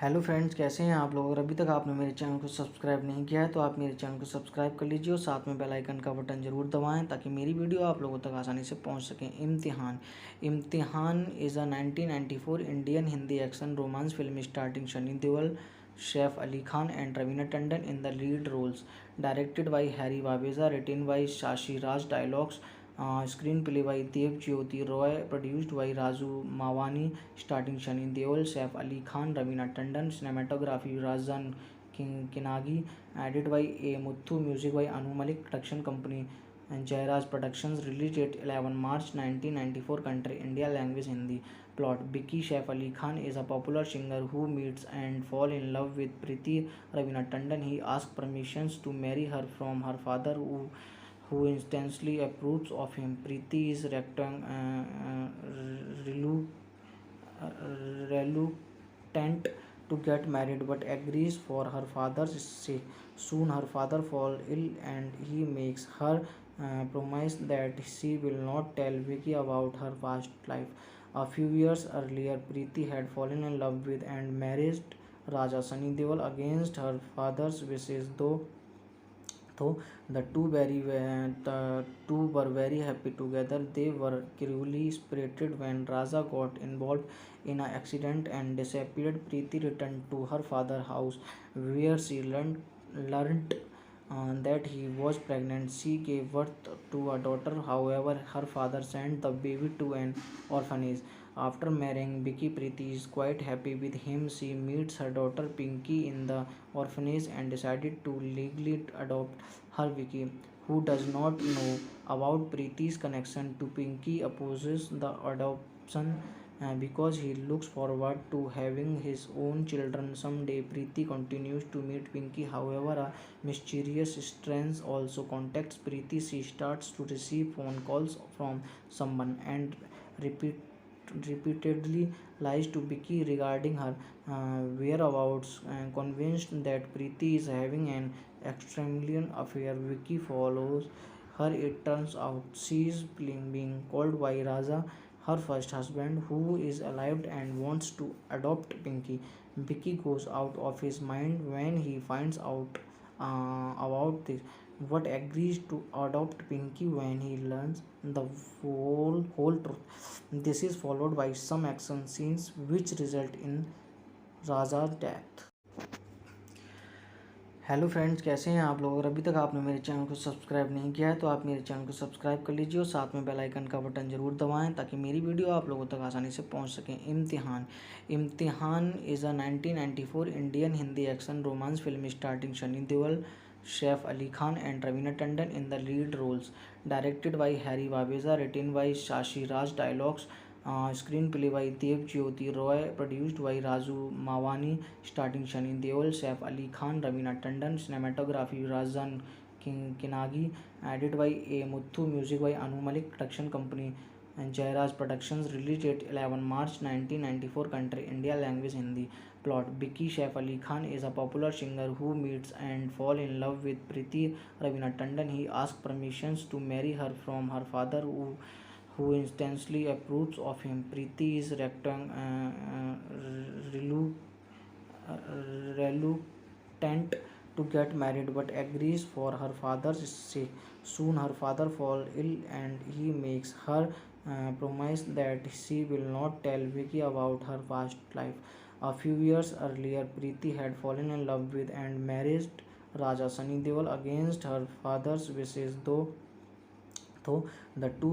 Hello friends, कैसे हैं आप लोग। अगर अभी तक आपने मेरे चैनल को सब्सक्राइब नहीं किया है तो आप मेरे चैनल को सब्सक्राइब कर लीजिए और साथ में बेल आइकन का बटन ज़रूर दबाएं ताकि मेरी वीडियो आप लोगों तक आसानी से पहुंच सकें। Imtihaan Imtihaan is a 1994 Indian Hindi action romance film starring Sunny Deol, Saif Ali Khan and Raveena Tandon in the lead roles. Directed by Harry Baweja, written by Shashi Raj, dialogues screenplay by Dev Jyoti Roy, produced by Raju Mavani, starring Sunny Deol, Saif Ali Khan, Raveena Tandon, cinematography Rajan Kinagi, edit by A Muthu, music by Anu Malik, production company Jairaj productions, release date 11 March 1994, country India, language Hindi. Plot: Vicky Saif Ali Khan is a popular singer who meets and fall in love with Preeti Ravina Tandon. He asks permissions to marry her from her father, who instantly approves of him. Preeti is reluctant to get married but agrees for her father's sake. Soon her father falls ill and he makes her promise that she will not tell Vicky about her past life. A few years earlier, Preeti had fallen in love with and married Raja Sunny Deol against her father's wishes, though the two were very happy together. They were cruelly separated when Raja got involved in an accident and disappeared. Preeti returned to her father's house, where she learnt that he was pregnant. She gave birth to a daughter. However, her father sent the baby to an orphanage. After marrying Vicky, Preeti is quite happy with him. She meets her daughter Pinky in the orphanage and decided to legally adopt her. Vicky, who does not know about Preeti's connection to Pinky, opposes the adoption because he looks forward to having his own children someday. Preeti continues to meet Pinky. However, a mysterious stranger also contacts Preeti. She starts to receive phone calls from someone and repeatedly lies to Vicky regarding her whereabouts. Convinced that Preeti is having an extramarital affair, Vicky follows her. It turns out she is being called by Raja, her first husband, who is alive and wants to adopt Pinky. Vicky goes out of his mind when he finds out about this, but agrees to adopt Pinky when he learns the whole truth. This is followed by some action scenes which result in Raja's death. Hello friends, कैसे हैं आप लोग। अगर अभी तक आपने मेरे channel को सब्सक्राइब नहीं किया है तो आप मेरे चैनल को सब्सक्राइब कर लीजिए और साथ में बेल आइकन का बटन ज़रूर दबाएं ताकि मेरी वीडियो आप लोगों तक आसानी से पहुंच सकें। Imtihaan is a 1994 Indian Hindi action romance film starring Sunny Deol, Saif Ali Khan and Raveena Tandon in the lead roles. Directed by Harry Baweja, written by Shashi Raj, dialogues screenplay by Dev Jyoti Roy, produced by Raju Mavani, starring Sunny Deol, Saif Ali Khan, Raveena Tandon, cinematography Rajan Kinagi, edit by A Muthu, music by Anu Malik, production company Jairaj productions, release date 11 March 1994, country India, language Hindi. Plot: Vicky Saif Ali Khan is a popular singer who meets and fall in love with Preeti Ravina Tandon. He asks permissions to marry her from her father, who instantly approves of him. Preeti is reluctant to get married but agrees for her father's sake. Soon her father falls ill and he makes her promise that she will not tell Vicky about her past life. A few years earlier, Preeti had fallen in love with and married Raja Sunny Deol against her father's wishes, though the two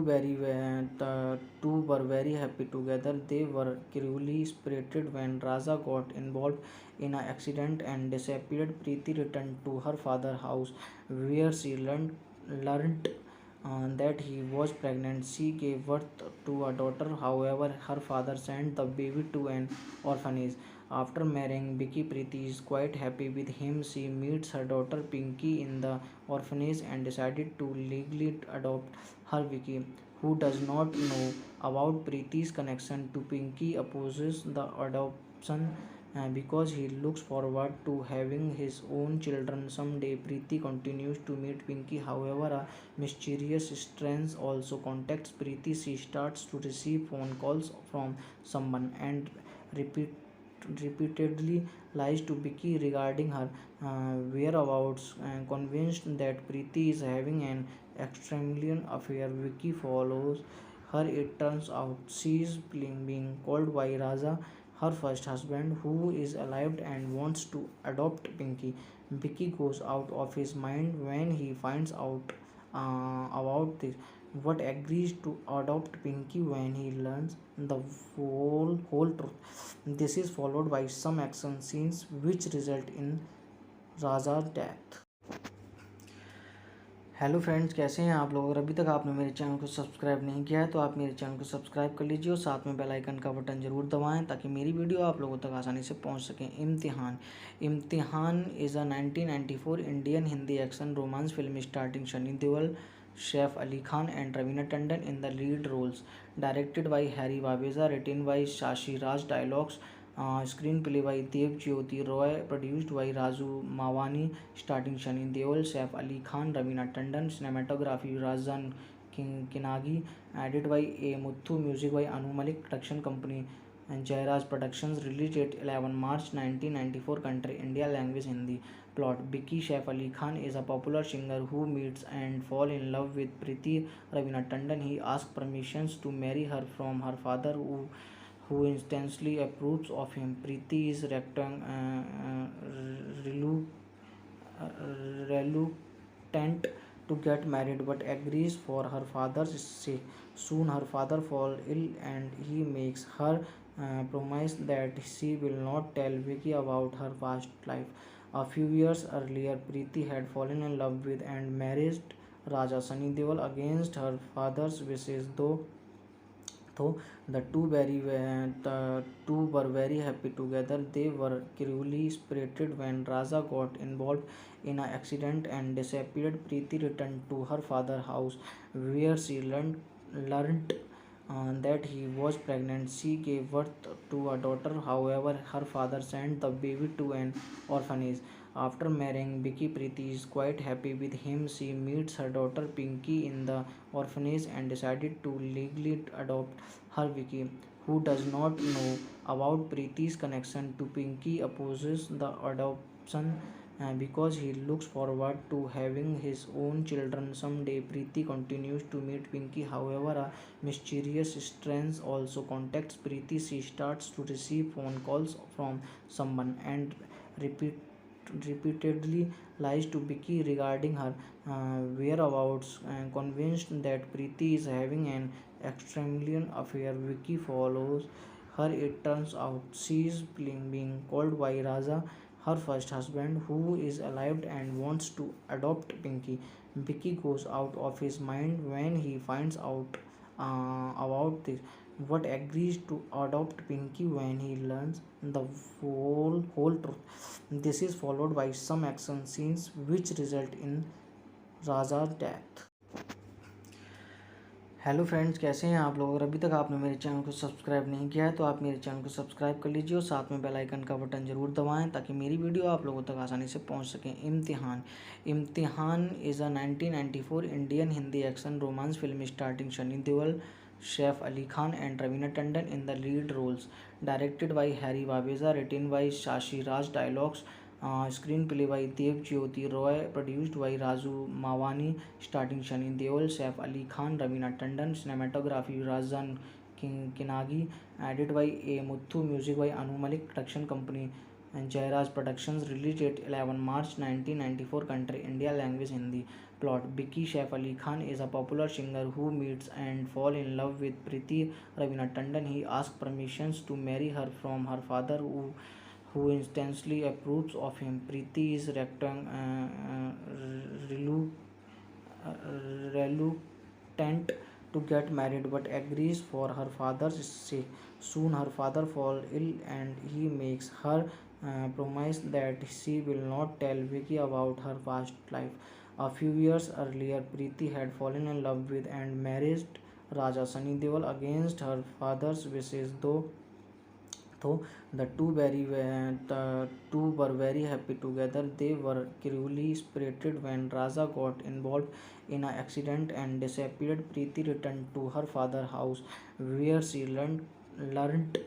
were very happy together. They were cruelly separated when Raja got involved in an accident and disappeared. Preeti returned to her father's house, where she learnt that he was pregnant. She gave birth to a daughter. However, her father sent the baby to an orphanage. After marrying Vicky, Preeti is quite happy with him. She meets her daughter Pinky in the orphanage and decided to legally adopt her. Vicky, who does not know about Preeti's connection to Pinky, opposes the adoption because he looks forward to having his own children someday. Preeti continues to meet Pinky. However, a mysterious stranger also contacts Preeti. She starts to receive phone calls from someone and repeatedly lies to Vicky regarding her whereabouts, convinced that Preeti is having an extramarital affair. Vicky follows her. It turns out she is being called by Raja, her first husband, who is alive and wants to adopt Pinky. Vicky goes out of his mind when he finds out about this, but agrees to adopt Pinky when he learns the whole truth. This is followed by some action scenes which result in Raja's death. Hello friends, कैसे हैं आप लोग? अगर अभी तक आपने मेरे channel को सब्सक्राइब नहीं किया है तो आप मेरे चैनल को सब्सक्राइब कर लीजिए और साथ में बेल आइकन का बटन ज़रूर दबाएं ताकि मेरी वीडियो आप लोगों तक आसानी से पहुंच सकें। Imtihaan Imtihaan is a 1994 Indian Hindi action romance film starring Sunny Deol, Saif Ali Khan and Raveena Tandon in the lead roles. Directed by Harry Babeza, written by Shashi Raj, dialogues screenplay by Dev Jyoti Roy, produced by Raju Mawani, starring Sunny Deol, Saif Ali Khan, Raveena Tandon, cinematography Rajan Kinagi, edited by A. Muthu, music by Anu Malik, production company and Jairaj Productions, released date 11 March 1994, country India, language Hindi. Plot: Vicky Saif Ali Khan is a popular singer who meets and falls in love with Preeti Raveena Tandon. He asks permissions to marry her from her father, who instantly approves of him. Preeti is reluctant to get married but agrees for her father's sake. Soon her father falls ill and he makes her promise that she will not tell Vicky about her past life. A few years earlier, Preeti had fallen in love with and married Raja Sunny Deol against her father's wishes, though the two were very happy together. They were cruelly separated when Raja got involved in an accident and disappeared. Preeti returned to her father's house, where she learnt that he was pregnant. She gave birth to a daughter. However, her father sent the baby to an orphanage. After marrying Vicky, Preeti is quite happy with him. She meets her daughter Pinky in the orphanage and decided to legally adopt her. Vicky, who does not know about Preeti's connection to Pinky, opposes the adoption because he looks forward to having his own children someday. Preeti continues to meet Pinky. However, a mysterious stranger also contacts Preeti. She starts to receive phone calls from someone and repeatedly lies to Vicky regarding her whereabouts, convinced that Preeti is having an extramarital affair. Vicky follows her. It turns out she is being called by Raja, her first husband, who is alive and wants to adopt Pinky. Vicky goes out of his mind when he finds out about this, but agrees to adopt Pinky when he learns the whole truth. This is followed by some action scenes which result in Raja's death. Hello friends, कैसे हैं आप लोग? अगर अभी तक आपने मेरे channel को सब्सक्राइब नहीं किया है तो आप मेरे चैनल को सब्सक्राइब कर लीजिए और साथ में बेल आइकन का बटन ज़रूर दबाएं ताकि मेरी वीडियो आप लोगों तक आसानी से पहुंच सकें। Imtihaan is a 1994 Indian Hindi action romance film starring Sunny Deol, Saif Ali Khan and Raveena Tandon in the lead roles. Directed by Harry Babeza, written by Shashi Raj, dialogues screenplay by Dev Jyoti Roy, produced by Raju Mawani, starring Sunny Deol, Saif Ali Khan, Raveena Tandon, cinematography Rajan Kinagi, edited by A. Muthu, music by Anu Malik, production company and Jairaj Productions, released date 11 March 1994, country India, language Hindi. Plot: Vicky Saif Ali Khan is a popular singer who meets and falls in love with Preeti Raveena Tandon. He asks permissions to marry her from her father, who instantly approves of him. Preeti is reluctant to get married but agrees for her father's sake. Soon her father falls ill and he makes her promise that she will not tell Vicky about her past life. A few years earlier, Preeti had fallen in love with and married Raja Sunny Deol against her father's wishes, though the two were very happy together. They were cruelly separated when Raja got involved in an accident and disappeared. Preeti returned to her father's house, where she learnt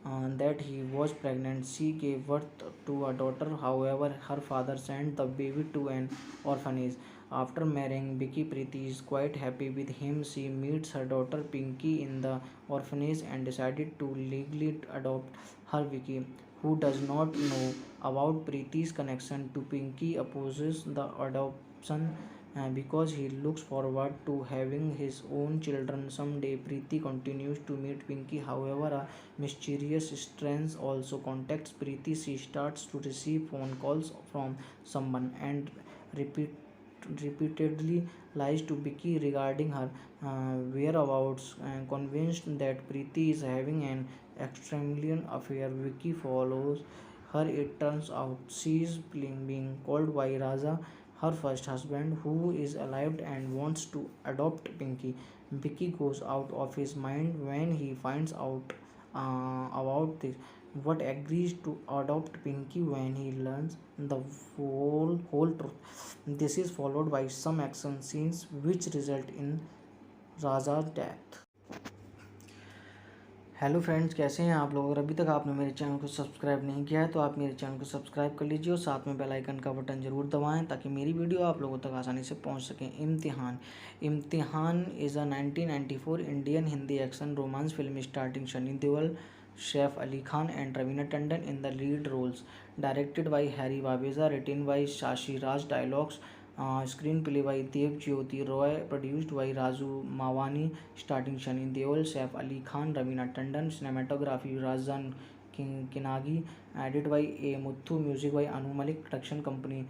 that he was pregnant. She gave birth to a daughter. However, her father sent the baby to an orphanage. After marrying Vicky, Preeti is quite happy with him. She meets her daughter Pinky in the orphanage and decided to legally adopt her. Vicky, who does not know about Preeti's connection to Pinky, opposes the adoption because he looks forward to having his own children someday. Preeti continues to meet Pinky. However, a mysterious stranger also contacts Preeti. She starts to receive phone calls from someone and repeat repeatedly lies to Vicky regarding her whereabouts. Convinced that Preeti is having an extramarital affair, Vicky follows her. It turns out she is being called by Raja, her first husband, who is alive and wants to adopt Pinky. Vicky goes out of his mind when he finds out about this, but agrees to adopt Pinky when he learns the whole truth. This is followed by some action scenes which result in Raja's death. Hello friends, कैसे हैं आप लोग? अगर अभी तक आपने मेरे channel को सब्सक्राइब नहीं किया है तो आप मेरे चैनल को सब्सक्राइब कर लीजिए और साथ में बेल आइकन का बटन ज़रूर दबाएं ताकि मेरी वीडियो आप लोगों तक आसानी से पहुंच सकें। Imtihaan Imtihaan is a 1994 Indian Hindi action romance film starring Sunny Deol, Saif Ali Khan and Raveena Tandon in the lead roles. Directed by Harry Babeza, written by Shashi Raj, dialogues screenplay by Dev Jyoti Roy, produced by Raju Mawani, starting Sunny Deol, Saif Ali Khan, Raveena Tandon, cinematography Razan Kinagi, edited by A. Muthu, music by Anu Malik, production company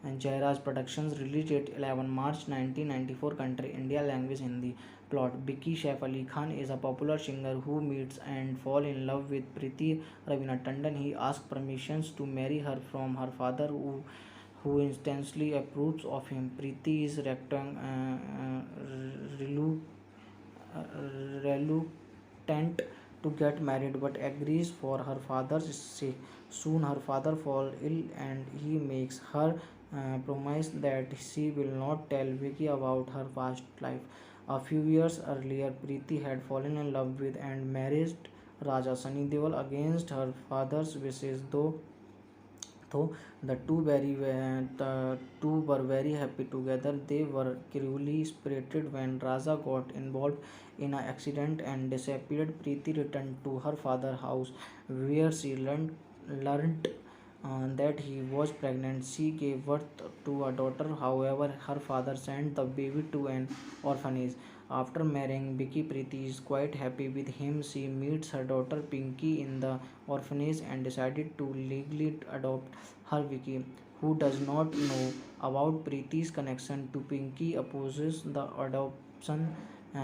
and Jairaj Productions, released date 11 March 1994, country India, language Hindi. Plot: Vicky Saif Ali Khan is a popular singer who meets and falls in love with Preeti Raveena Tandon. He asks permissions to marry her from her father, who instantly approves of him. Preeti is reluctant to get married but agrees for her father's sake. Soon her father falls ill and he makes her promise that she will not tell Vicky about her past life. A few years earlier, Preeti had fallen in love with and married Raja Sunny Deol against her father's wishes, though the two were very happy together. They were cruelly separated when Raja got involved in an accident and disappeared. Preeti returned to her father's house where she learned that he was pregnant. She gave birth to a daughter. However, her father sent the baby to an orphanage. After marrying Vicky, Preeti is quite happy with him. She meets her daughter Pinky in the orphanage and decided to legally adopt her. Vicky, who does not know about Preeti's connection to Pinky, opposes the adoption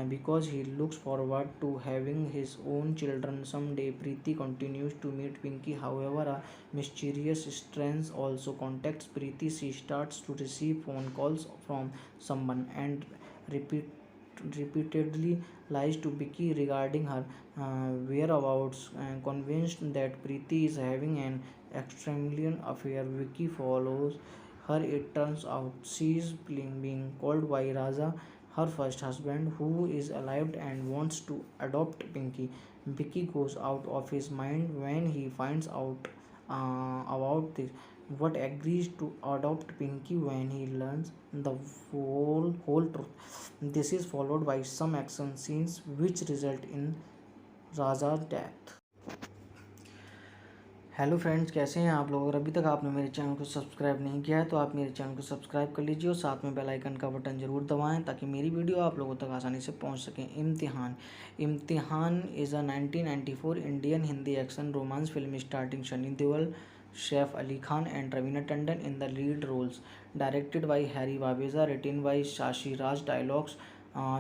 because he looks forward to having his own children someday. Preeti continues to meet Pinky. However, a mysterious stranger also contacts Preeti. She starts to receive phone calls from someone and repeatedly lies to Vicky regarding her whereabouts. Convinced that Preeti is having an extramarital affair, Vicky follows her. It turns out she is being called by Raja, her first husband, who is alive and wants to adopt Pinky. Vicky goes out of his mind when he finds out about this, but agrees to adopt Pinky when he learns the whole truth. This is followed by some action scenes which result in Raja's death. Hello friends, कैसे हैं आप लोग? अगर अभी तक आपने मेरे channel को सब्सक्राइब नहीं किया है तो आप मेरे चैनल को सब्सक्राइब कर लीजिए और साथ में बेल आइकन का बटन ज़रूर दबाएं ताकि मेरी वीडियो आप लोगों तक आसानी से पहुंच सकें। Imtihaan is a 1994 Indian Hindi action romance film starring Sunny Deol, Saif Ali Khan and Raveena Tandon in the lead roles. Directed by Harry Babeza, written by Shashi Raj, dialogues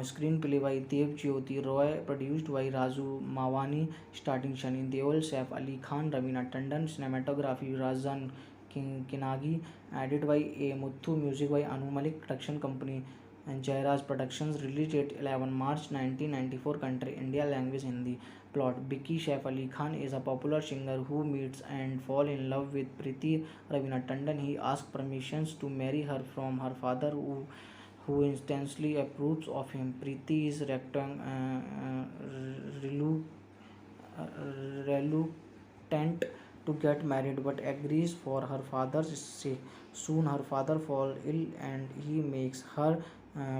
screenplay by Dev Jyoti Roy, produced by Raju Mawani, starring Sunny Deol, Saif Ali Khan, Raveena Tandon, cinematography Razan Kinagi, edited by A. Muthu, music by Anu Malik, production company and Jairaj Productions, released date 11 March 1994, country India, language Hindi. Plot: Vicky Saif Ali Khan is a popular singer who meets and falls in love with Preeti Raveena Tandon. He asks permissions to marry her from her father, who instantly approves of him. Preeti is reluctant tent to get married but agrees for her father's sake. Soon her father falls ill and he makes her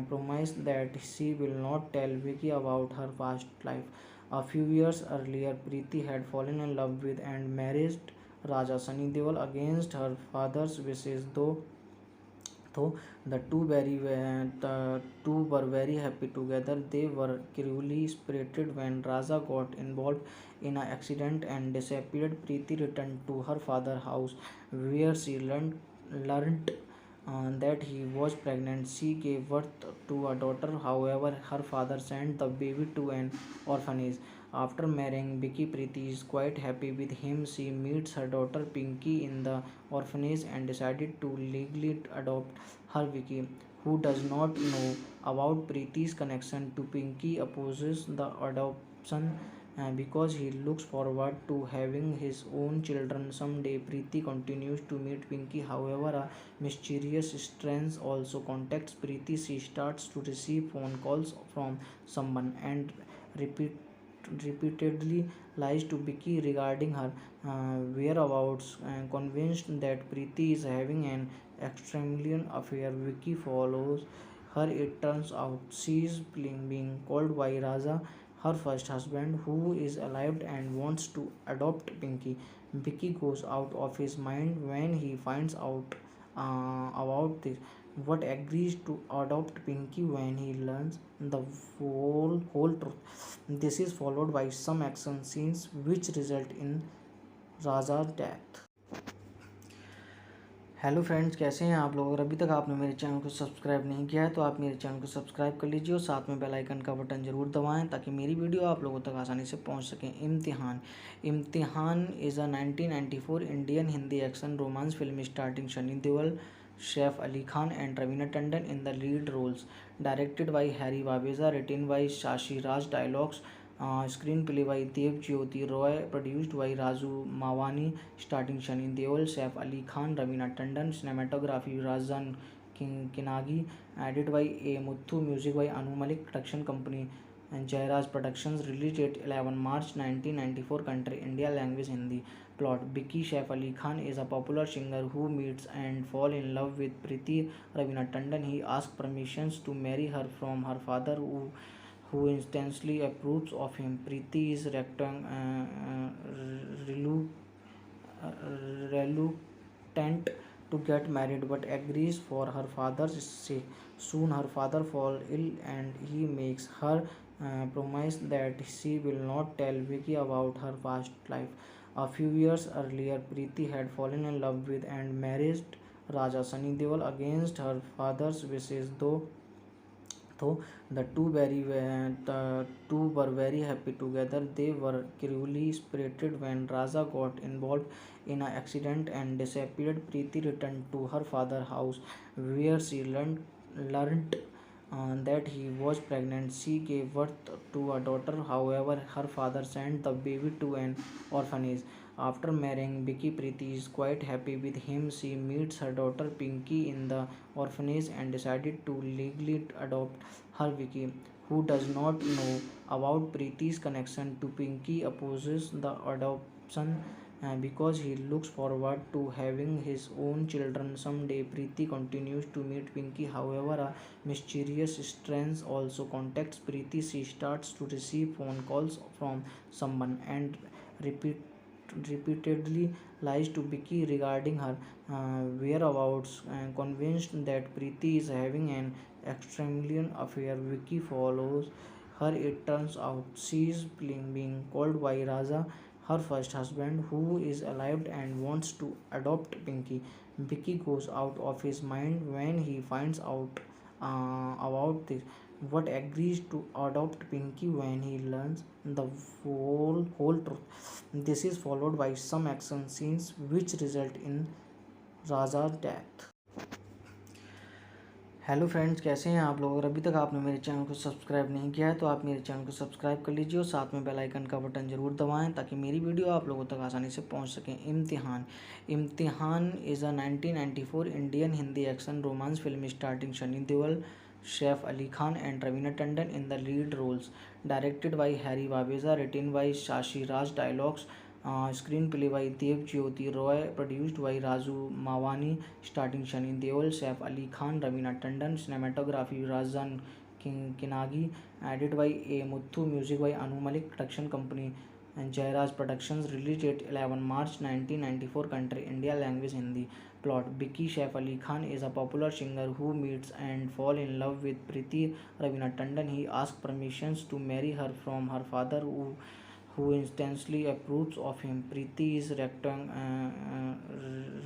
promise that she will not tell Vicky about her past life. A few years earlier, Preeti had fallen in love with and married Raja Sunny Deol against her father's wishes, though the two were very happy together. They were cruelly separated when Raja got involved in an accident and disappeared. Preeti returned to her father's house, where she learned that he was pregnant. She gave birth to a daughter. However, her father sent the baby to an orphanage. After marrying Vicky, Preeti is quite happy with him. She meets her daughter Pinky in the orphanage and decided to legally adopt her. Vicky, who does not know about Preeti's connection to Pinky, opposes the adoption because he looks forward to having his own children someday. Preeti continues to meet Pinky. However, a mysterious stranger also contacts Preeti. She starts to receive phone calls from someone and repeat repeatedly lies to Vicky regarding her whereabouts. Convinced that Preeti is having an extramarital affair, Vicky follows her. It turns out she is being called by Raja, her first husband, who is alive and wants to adopt Pinky. Vicky goes out of his mind when he finds out about this, but agrees to adopt Pinky when he learns the whole truth. This is followed by some action scenes which result in Raja's death. Hello friends, कैसे हैं आप लोग? अगर अभी तक आपने मेरे channel को सब्सक्राइब नहीं किया है तो आप मेरे चैनल को सब्सक्राइब कर लीजिए और साथ में बेल आइकन का बटन ज़रूर दबाएं ताकि मेरी वीडियो आप लोगों तक आसानी से पहुंच सकें। Imtihaan Imtihaan is a 1994 Indian Hindi action romance film starring Sunny Deol, Saif Ali Khan and Raveena Tandon in the lead roles. Directed by Harry Babeza, written by Shashi Raj, dialogues, screenplay by Dev Jyoti Roy, produced by Raju Mawani, starring Sunny Deol, Saif Ali Khan, Raveena Tandon, cinematography Rajan Kinagi, edited by A. Muthu, music by Anu Malik, production company and Jairaj Productions. Release date 11 March 1994. Country India. Language Hindi. Plot: Vicky Saif Ali Khan is a popular singer who meets and falls in love with Preeti Raveena Tandon. He asks permissions to marry her from her father, who instantly approves of him. Preeti is reluctant to get married but agrees for her father's sake. Soon her father falls ill and he makes her promise that she will not tell Vicky about her past life. A few years earlier, Preeti had fallen in love with and married Raja Sunny Deol against her father's wishes, though the two were very happy together. They were cruelly separated when Raja got involved in an accident and disappeared. Preeti returned to her father's house, where she learned that he was pregnant. She gave birth to a daughter. However, her father sent the baby to an orphanage. After marrying Vicky, Preeti is quite happy with him. She meets her daughter Pinky in the orphanage and decided to legally adopt her. Vicky, who does not know about Preeti's connection to Pinky, opposes the adoption because he looks forward to having his own children someday. Preeti continues to meet Pinky. However, a mysterious stranger also contacts Preeti. She starts to receive phone calls from someone and repeatedly lies to Vicky regarding her whereabouts. Convinced that Preeti is having an extramarital affair, Vicky follows her. It turns out she is being called by Raja, her first husband, who is alive and wants to adopt Pinky. Vicky goes out of his mind when he finds out about this, but agrees to adopt Pinky when he learns the whole truth. This is followed by some action scenes which result in Raja's death. Hello friends, कैसे हैं आप लोग? अगर अभी तक आपने मेरे channel को सब्सक्राइब नहीं किया है तो आप मेरे चैनल को सब्सक्राइब कर लीजिए और साथ में बेल आइकन का बटन ज़रूर दबाएं ताकि मेरी वीडियो आप लोगों तक आसानी से पहुंच सकें। Imtihaan is a 1994 Indian Hindi action romance film starring Sunny Deol, Saif Ali Khan and Raveena Tandon in the lead roles. Directed by Harry Babeza, written by Shashi Raj, dialogues, Screenplay by Dev Jyoti Roy, produced by Raju Mawani, starting Shani Deol, Saif Ali Khan, Ravina Tandon, cinematography Razan Kinagi, edited by A. Muthu, music by Anu Malik, production company and Jairaj Productions, released date 11 March 1994, country India, language Hindi. Plot: Vicky Saif Ali Khan is a popular singer who meets and falls in love with Preeti Ravina Tandon. He asks permissions to marry her from her father, who instantly approves of him. Preeti is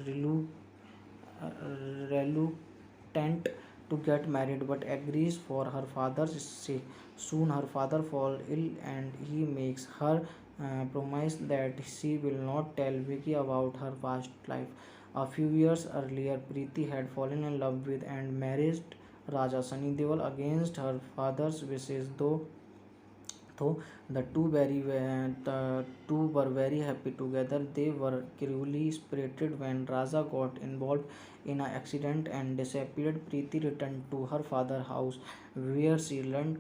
relu- reluctant to get married but agrees for her father's sake. Soon her father falls ill and he makes her promise that she will not tell Vicky about her past life. A few years earlier, Preeti had fallen in love with and married Raja Sunny Deol against her father's wishes, though the two were very happy together. They were cruelly separated when Raja got involved in an accident and disappeared. Preeti returned to her father's house, where she learnt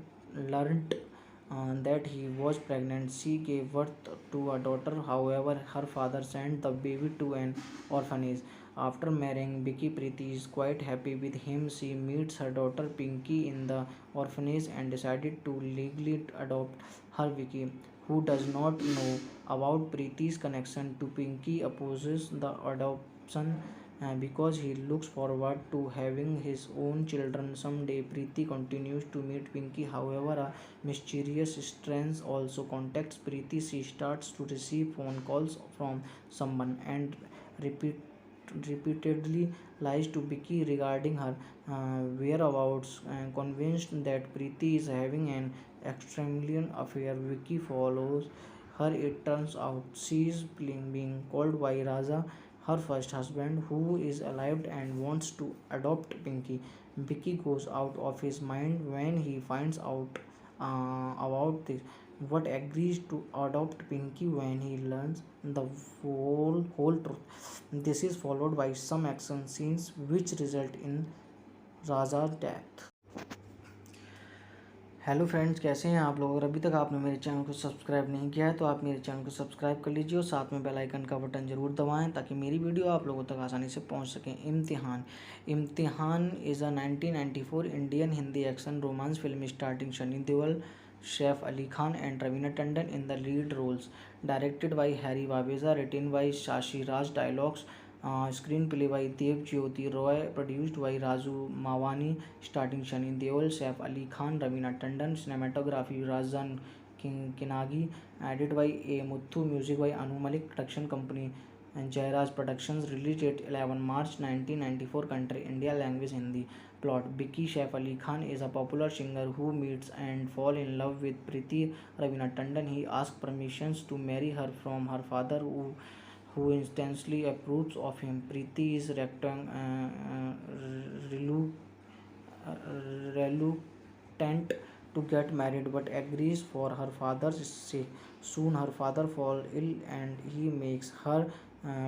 that he was pregnant. She gave birth to a daughter. However, her father sent the baby to an orphanage. After marrying Vicky, Preeti is quite happy with him. She meets her daughter Pinky in the orphanage and decided to legally adopt her. Vicky, who does not know about Preeti's connection to Pinky, opposes the adoption because he looks forward to having his own children someday. Preeti continues to meet Pinky. However, a mysterious stranger also contacts Preeti. She starts to receive phone calls from someone and repeat repeatedly lies to Vicky regarding her whereabouts. Convinced that Preeti is having an extramarital affair, Vicky follows her. It turns out she is being called by Raja, her first husband, who is alive and wants to adopt Pinky. Vicky goes out of his mind when he finds out about this, but agrees to adopt Pinky when he learns the whole truth. This is followed by some action scenes which result in Raja's death. Hello friends, कैसे हैं आप लोग? अगर अभी तक आपने मेरे channel को सब्सक्राइब नहीं किया है तो आप मेरे चैनल को सब्सक्राइब कर लीजिए और साथ में बेल आइकन का बटन ज़रूर दबाएं ताकि मेरी वीडियो आप लोगों तक आसानी से पहुंच सकें। Imtihaan Imtihaan is a 1994 Indian Hindi action romance film starring Sunny Deol, Saif Ali Khan and Raveena Tandon in the lead roles. Directed by Harry Babeza, written by Shashi Raj, dialogues screenplay by Dev Jyoti Roy, produced by Raju Mawani, starring Shani Deol, Saif Ali Khan, Ravina Tandon, cinematography Razan Kinagi, edited by A. Muthu, music by Anu Malik, production company and Jairaj Productions, released date 11 March 1994, country India, language Hindi. Plot: Vicky Saif Ali Khan is a popular singer who meets and falls in love with Preeti Ravina Tandon. He asks permissions to marry her from her father, who instantly approves of him. Preeti is reluctant to get married but agrees for her father's sake. Soon her father falls ill and he makes her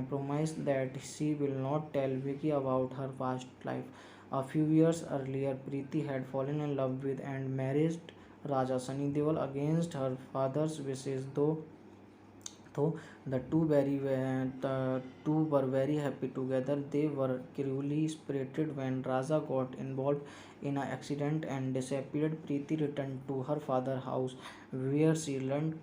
promise that she will not tell Vicky about her past life. A few years earlier, Preeti had fallen in love with and married Raja Sunny Deol against her father's wishes, though the two were very happy together. They were cruelly separated when Raja got involved in an accident and disappeared. Preeti returned to her father's house, where she learnt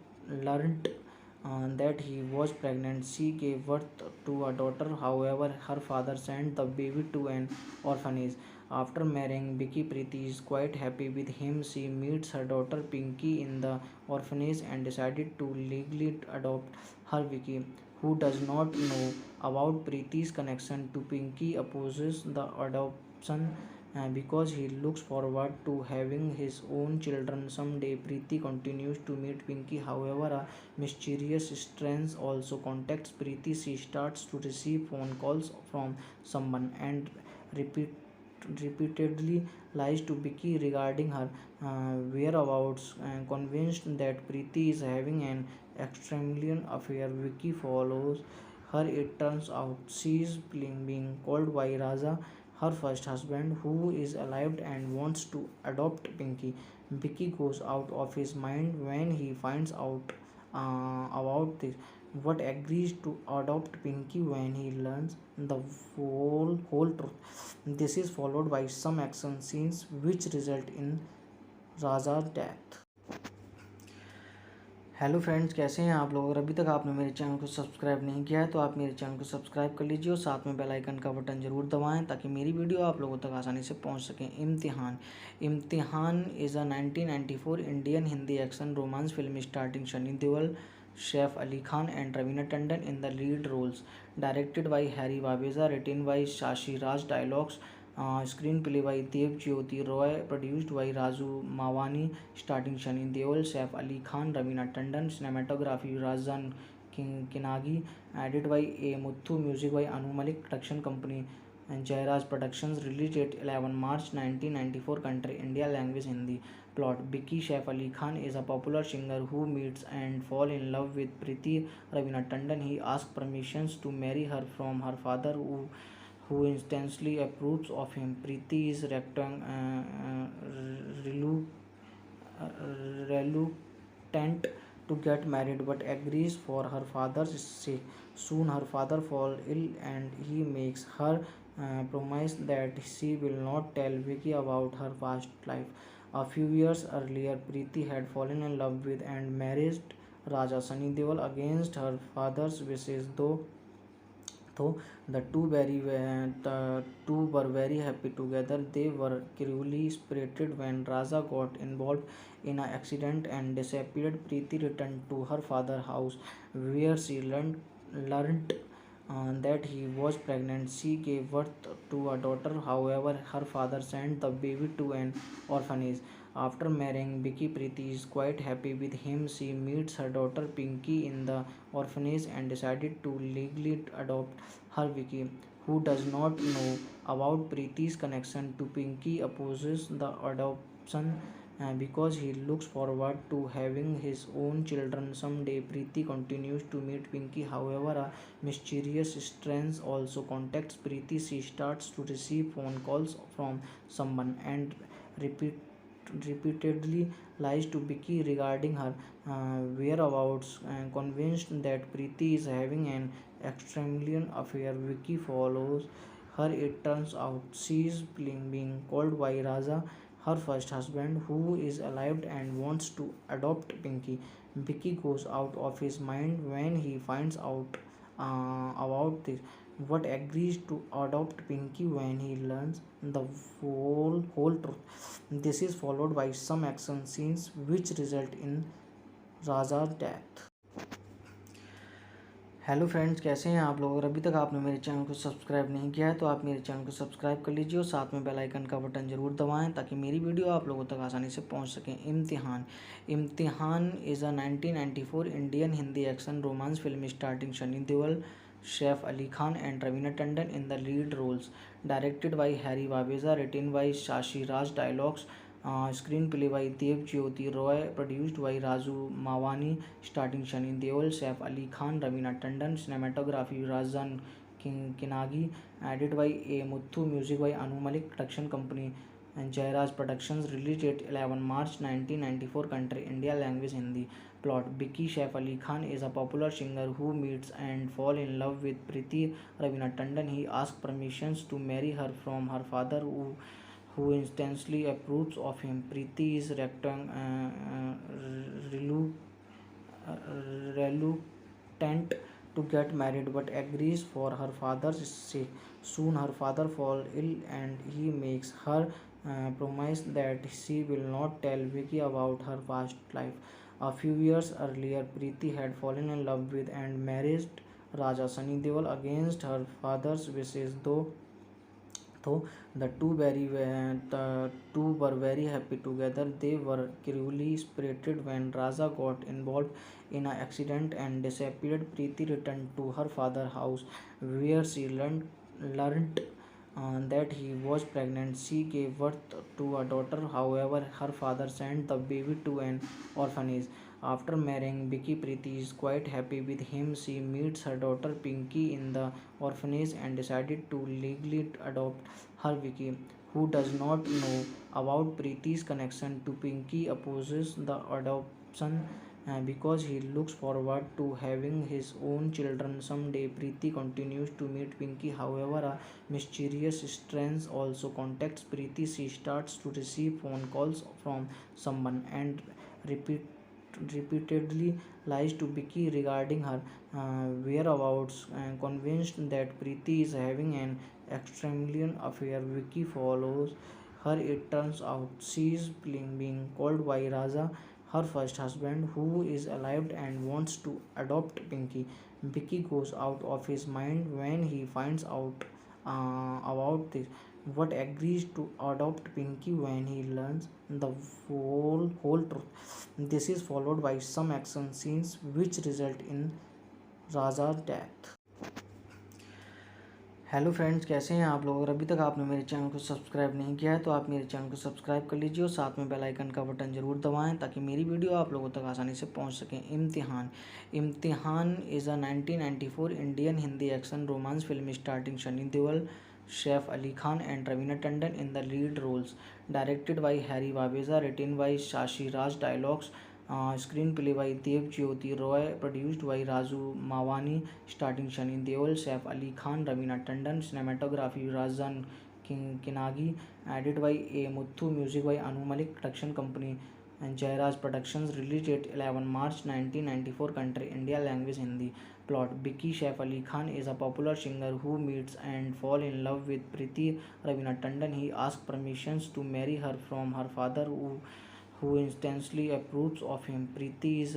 that he was pregnant. She gave birth to a daughter. However, her father sent the baby to an orphanage. After marrying Vicky, Preeti is quite happy with him. She meets her daughter Pinky in the orphanage and decided to legally adopt her. Vicky, who does not know about Preeti's connection to Pinky, opposes the adoption because he looks forward to having his own children someday. Preeti continues to meet Pinky. However, a mysterious stranger also contacts Preeti. She starts to receive phone calls from someone and repeatedly lies to Vicky regarding her whereabouts. Convinced that Preeti is having an extramarital affair, Vicky follows her. It turns out she is being called by Raja, her first husband, who is alive and wants to adopt Pinky. Vicky goes out of his mind when he finds out about this, but agrees to adopt Pinky when he learns the whole truth. This is followed by some action scenes which result in Raja's death. Hello friends, कैसे हैं आप लोग। अगर अभी तक आपने मेरे channel को सब्सक्राइब नहीं किया है तो आप मेरे चैनल को सब्सक्राइब कर लीजिए और साथ में बेल आइकन का बटन ज़रूर दबाएं ताकि मेरी वीडियो आप लोगों तक आसानी से पहुंच सकें। Imtihaan Imtihaan is a 1994 Indian Hindi action romance film starring Sunny Deol, Saif Ali Khan and Raveena Tandon in the lead roles. Directed by Harry Babeza, written by Shashi Raj, dialogues screenplay by Dev Jyoti Roy, produced by Raju Mawani, starting Sunny Deol, Saif Ali Khan, Raveena Tandon, cinematography Razan Kinagi, edited by A. Muthu, music by Anu Malik, production company and Jairaj Productions, released date 11 March 1994, country India, language Hindi. Plot: Vicky Saif Ali Khan is a popular singer who meets and falls in love with Preeti Raveena Tandon. He asks permission to marry her from her father, who instantly approves of him. Preeti is reluctant to get married but agrees for her father's sake. Soon her father falls ill and he makes her promise that she will not tell Vicky about her past life. A few years earlier, Preeti had fallen in love with and married Raja Sunny Deol against her father's wishes, though the two were very happy together. They were cruelly separated when Raja got involved in an accident and disappeared. Preeti returned to her father's house, where she learned that he was pregnant. She gave birth to a daughter. However, her father sent the baby to an orphanage. After marrying Vicky, Preeti is quite happy with him. She meets her daughter Pinky in the orphanage and decided to legally adopt her. Vicky, who does not know about Preeti's connection to Pinky, opposes the adoption because he looks forward to having his own children someday. Preeti continues to meet Pinky. However, a mysterious stranger also contacts Preeti. She starts to receive phone calls from someone and repeatedly lies to Vicky regarding her whereabouts. Convinced that Preeti is having an extramarital affair, Vicky follows her. It turns out she is being called by Raja, her first husband, who is alive and wants to adopt Pinky. Vicky goes out of his mind when he finds out about this, but agrees to adopt Pinky when he learns the whole truth. This is followed by some action scenes which result in Raja's death. Hello friends, कैसे हैं आप लोग। अगर अभी तक आपने मेरे channel को सब्सक्राइब नहीं किया है तो आप मेरे चैनल को सब्सक्राइब कर लीजिए और साथ में बेल आइकन का बटन ज़रूर दबाएं ताकि मेरी वीडियो आप लोगों तक आसानी से पहुंच सकें। Imtihaan is a 1994 Indian Hindi action romance film starring Sunny Deol, Saif Ali Khan and Raveena Tandon in the lead roles. Directed by Harry Babeza, written by Shashi Raj, dialogues screenplay by Dev Jyoti Roy, produced by Raju Mawani, starring Sunny Deol, Saif Ali Khan, Raveena Tandon, cinematography Razan Kinagi, edited by A. Muthu, music by Anu Malik, production company and Jairaj Productions, released date 11 March 1994, country India, language Hindi. Plot: Vicky Saif Ali Khan is a popular singer who meets and falls in love with Preeti Raveena Tandon. He asks permission to marry her from her father, who instantly approves of him. Preeti is reluctant to get married but agrees for her father's sake. Soon her father falls ill and he makes her promise that she will not tell Vicky about her past life. A few years earlier, Preeti had fallen in love with and married Raja Sunny Deol against her father's wishes, though the two were very happy together. They were cruelly separated when Raja got involved in an accident and disappeared. Preeti returned to her father's house, where she learned that he was pregnant. She gave birth to a daughter. However, her father sent the baby to an orphanage. After marrying Vicky, Preeti is quite happy with him. She meets her daughter Pinky in the orphanage and decided to legally adopt her. Vicky, who does not know about Preeti's connection to Pinky, opposes the adoption because he looks forward to having his own children someday. Preeti continues to meet Pinky. However, a mysterious stranger also contacts Preeti. She starts to receive phone calls from someone and repeat repeatedly lies to Vicky regarding her whereabouts. Convinced that Preeti is having an extramarital affair, Vicky follows her. It turns out she is being called by Raja, her first husband, who is alive and wants to adopt Pinky. Vicky goes out of his mind when he finds out about this, but agrees to adopt Pinky when he learns the whole truth. This is followed by some action scenes which result in Raja's death. Hello friends, कैसे हैं आप लोग? अगर अभी तक आपने मेरे channel को सब्सक्राइब नहीं किया है तो आप मेरे चैनल को सब्सक्राइब कर लीजिए और साथ में बेल आइकन का बटन ज़रूर दबाएं ताकि मेरी वीडियो आप लोगों तक आसानी से पहुंच सकें। Imtihaan Imtihaan is a 1994 Indian Hindi action romance film starring Sunny Deol, Saif Ali Khan and Raveena Tandon in the lead roles. Directed by Harry Baweja, written by Shashi Raj, dialogues screenplay by Dev Jyoti Roy, produced by Raju Mavani, starring Sunny Deol, Saif Ali Khan, Raveena Tandon, cinematography Rajan Kinagi, edit by A Muthu, music by Anu Malik, production company Jairaj productions, release date 11 March 1994, country India, language Hindi. Plot: Vicky Saif Ali Khan is a popular singer who meets and fall in love with Preeti Ravina Tandon. He asks permissions to marry her from her father, who instantly approves of him. Preeti is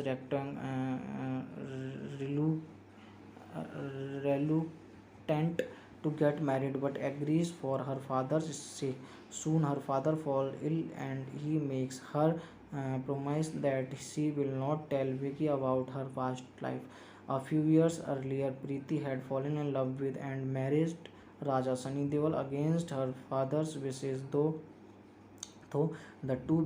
reluctant to get married but agrees for her father's sake. Soon her father falls ill and he makes her promise that she will not tell Vicky about her past life. A few years earlier, Preeti had fallen in love with and married Raja Sunny Deol against her father's wishes, though the two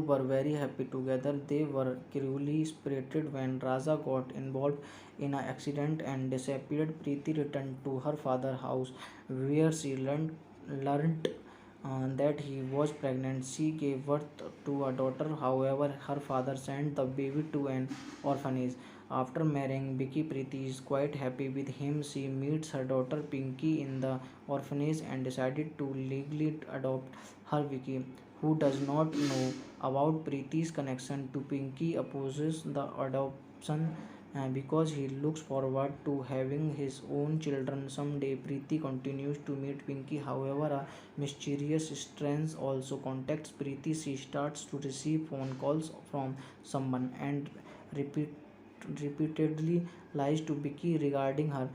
were very happy together. They were cruelly separated when Raja got involved in an accident and disappeared. Preeti returned to her father's house, where she learned that he was pregnant. She gave birth to a daughter. However, her father sent the baby to an orphanage. After marrying Vicky, Preeti is quite happy with him. She meets her daughter Pinky in the orphanage and decided to legally adopt her. Vicky, who does not know about Preeti's connection to Pinky, opposes the adoption because he looks forward to having his own children someday. Preeti continues to meet Pinky. However, a mysterious stranger also contacts Preeti. She starts to receive phone calls from someone and repeatedly lies to Vicky regarding her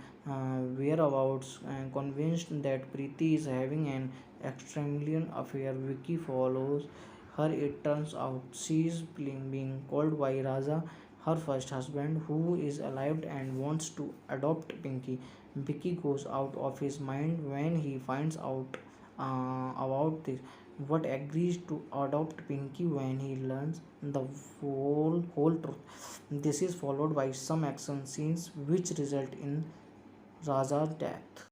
whereabouts. Convinced that Preeti is having an extramarital affair, Vicky follows her. It turns out she is being called by Raja, her first husband, who is alive and wants to adopt Pinky. Vicky goes out of his mind when he finds out about this, but agrees to adopt Pinky when he learns the whole truth. This is followed by some action scenes which result in Raja's death.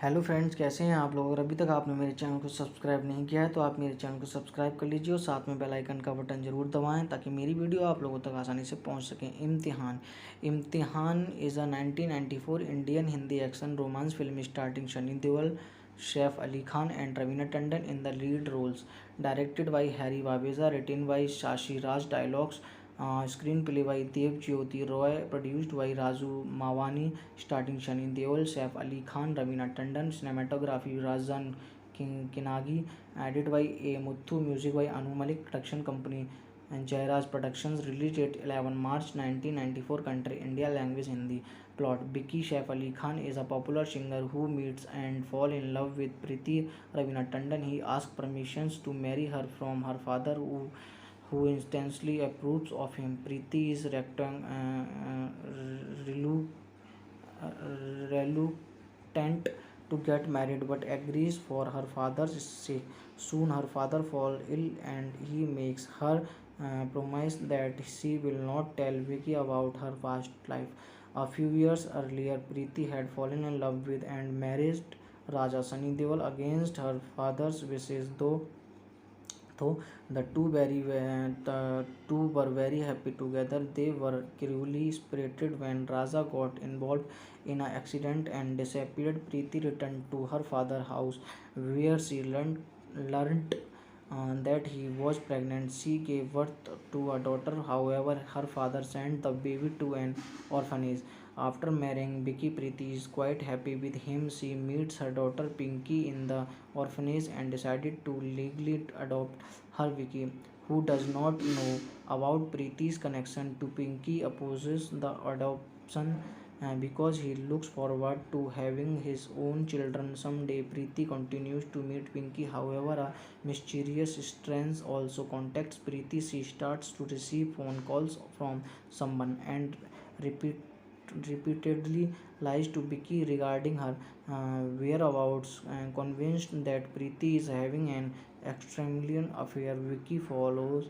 Hello friends, कैसे हैं आप लोग? अगर अभी तक आपने मेरे channel को सब्सक्राइब नहीं किया है तो आप मेरे चैनल को सब्सक्राइब कर लीजिए और साथ में बेल आइकन का बटन ज़रूर दबाएं ताकि मेरी वीडियो आप लोगों तक आसानी से पहुंच सकें। Imtihaan is a 1994 Indian Hindi action romance film starring Sunny Deol, Saif Ali Khan and Raveena Tandon in the lead roles. Directed by Harry Baweja, written by Shashi Raj, dialogues screenplay by Dev Jyoti Roy, produced by Raju Mavani, starring Sunny Deol, Saif Ali Khan, Raveena Tandon, cinematography Rajan Kinagi, edit by A Muthu, music by Anu Malik, production company Jairaj productions, release date 11 March 1994, country India, language Hindi. Plot: Vicky Saif Ali Khan is a popular singer who meets and fall in love with Preeti Ravina Tandon. He asks permissions to marry her from her father, who instantly approves of him. Preeti is reluctant to get married but agrees for her father's sake. Soon her father falls ill and he makes her promise that she will not tell Vicky about her past life. A few years earlier, Preeti had fallen in love with and married Raja Sunny Deol against her father's wishes, though Though the two were very happy together, they were cruelly separated when Raja got involved in an accident and disappeared. Preeti returned to her father's house, where she learnt that he was pregnant. She gave birth to a daughter. However, her father sent the baby to an orphanage. After marrying Vicky, Preeti is quite happy with him. She meets her daughter Pinky in the orphanage and decided to legally adopt her. Vicky, who does not know about Preeti's connection to Pinky, opposes the adoption because he looks forward to having his own children someday. Preeti continues to meet Pinky. However, a mysterious stranger also contacts Preeti. She starts to receive phone calls from someone and repeatedly lies to Vicky regarding her whereabouts. Convinced that Preeti is having an extramarital affair, Vicky follows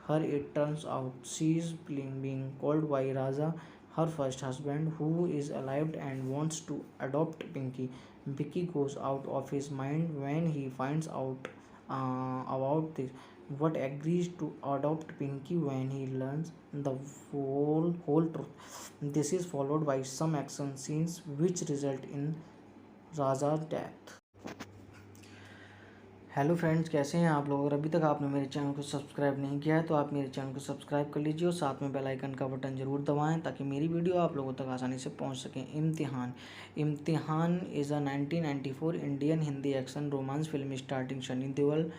her. It turns out she is being called by Raja, her first husband, who is alive and wants to adopt Pinky. Vicky goes out of his mind when he finds out about this, but agrees to adopt Pinky when he learns the whole truth. This is followed by some action scenes which result in Raja's death. Hello friends, कैसे हैं आप लोग? अगर अभी तक आपने मेरे channel को सब्सक्राइब नहीं किया है तो आप मेरे चैनल को सब्सक्राइब कर लीजिए और साथ में बेल आइकन का बटन ज़रूर दबाएं ताकि मेरी वीडियो आप लोगों तक आसानी से पहुंच सकें। Imtihaan is a 1994 Indian Hindi action romance film starring Sunny Deol,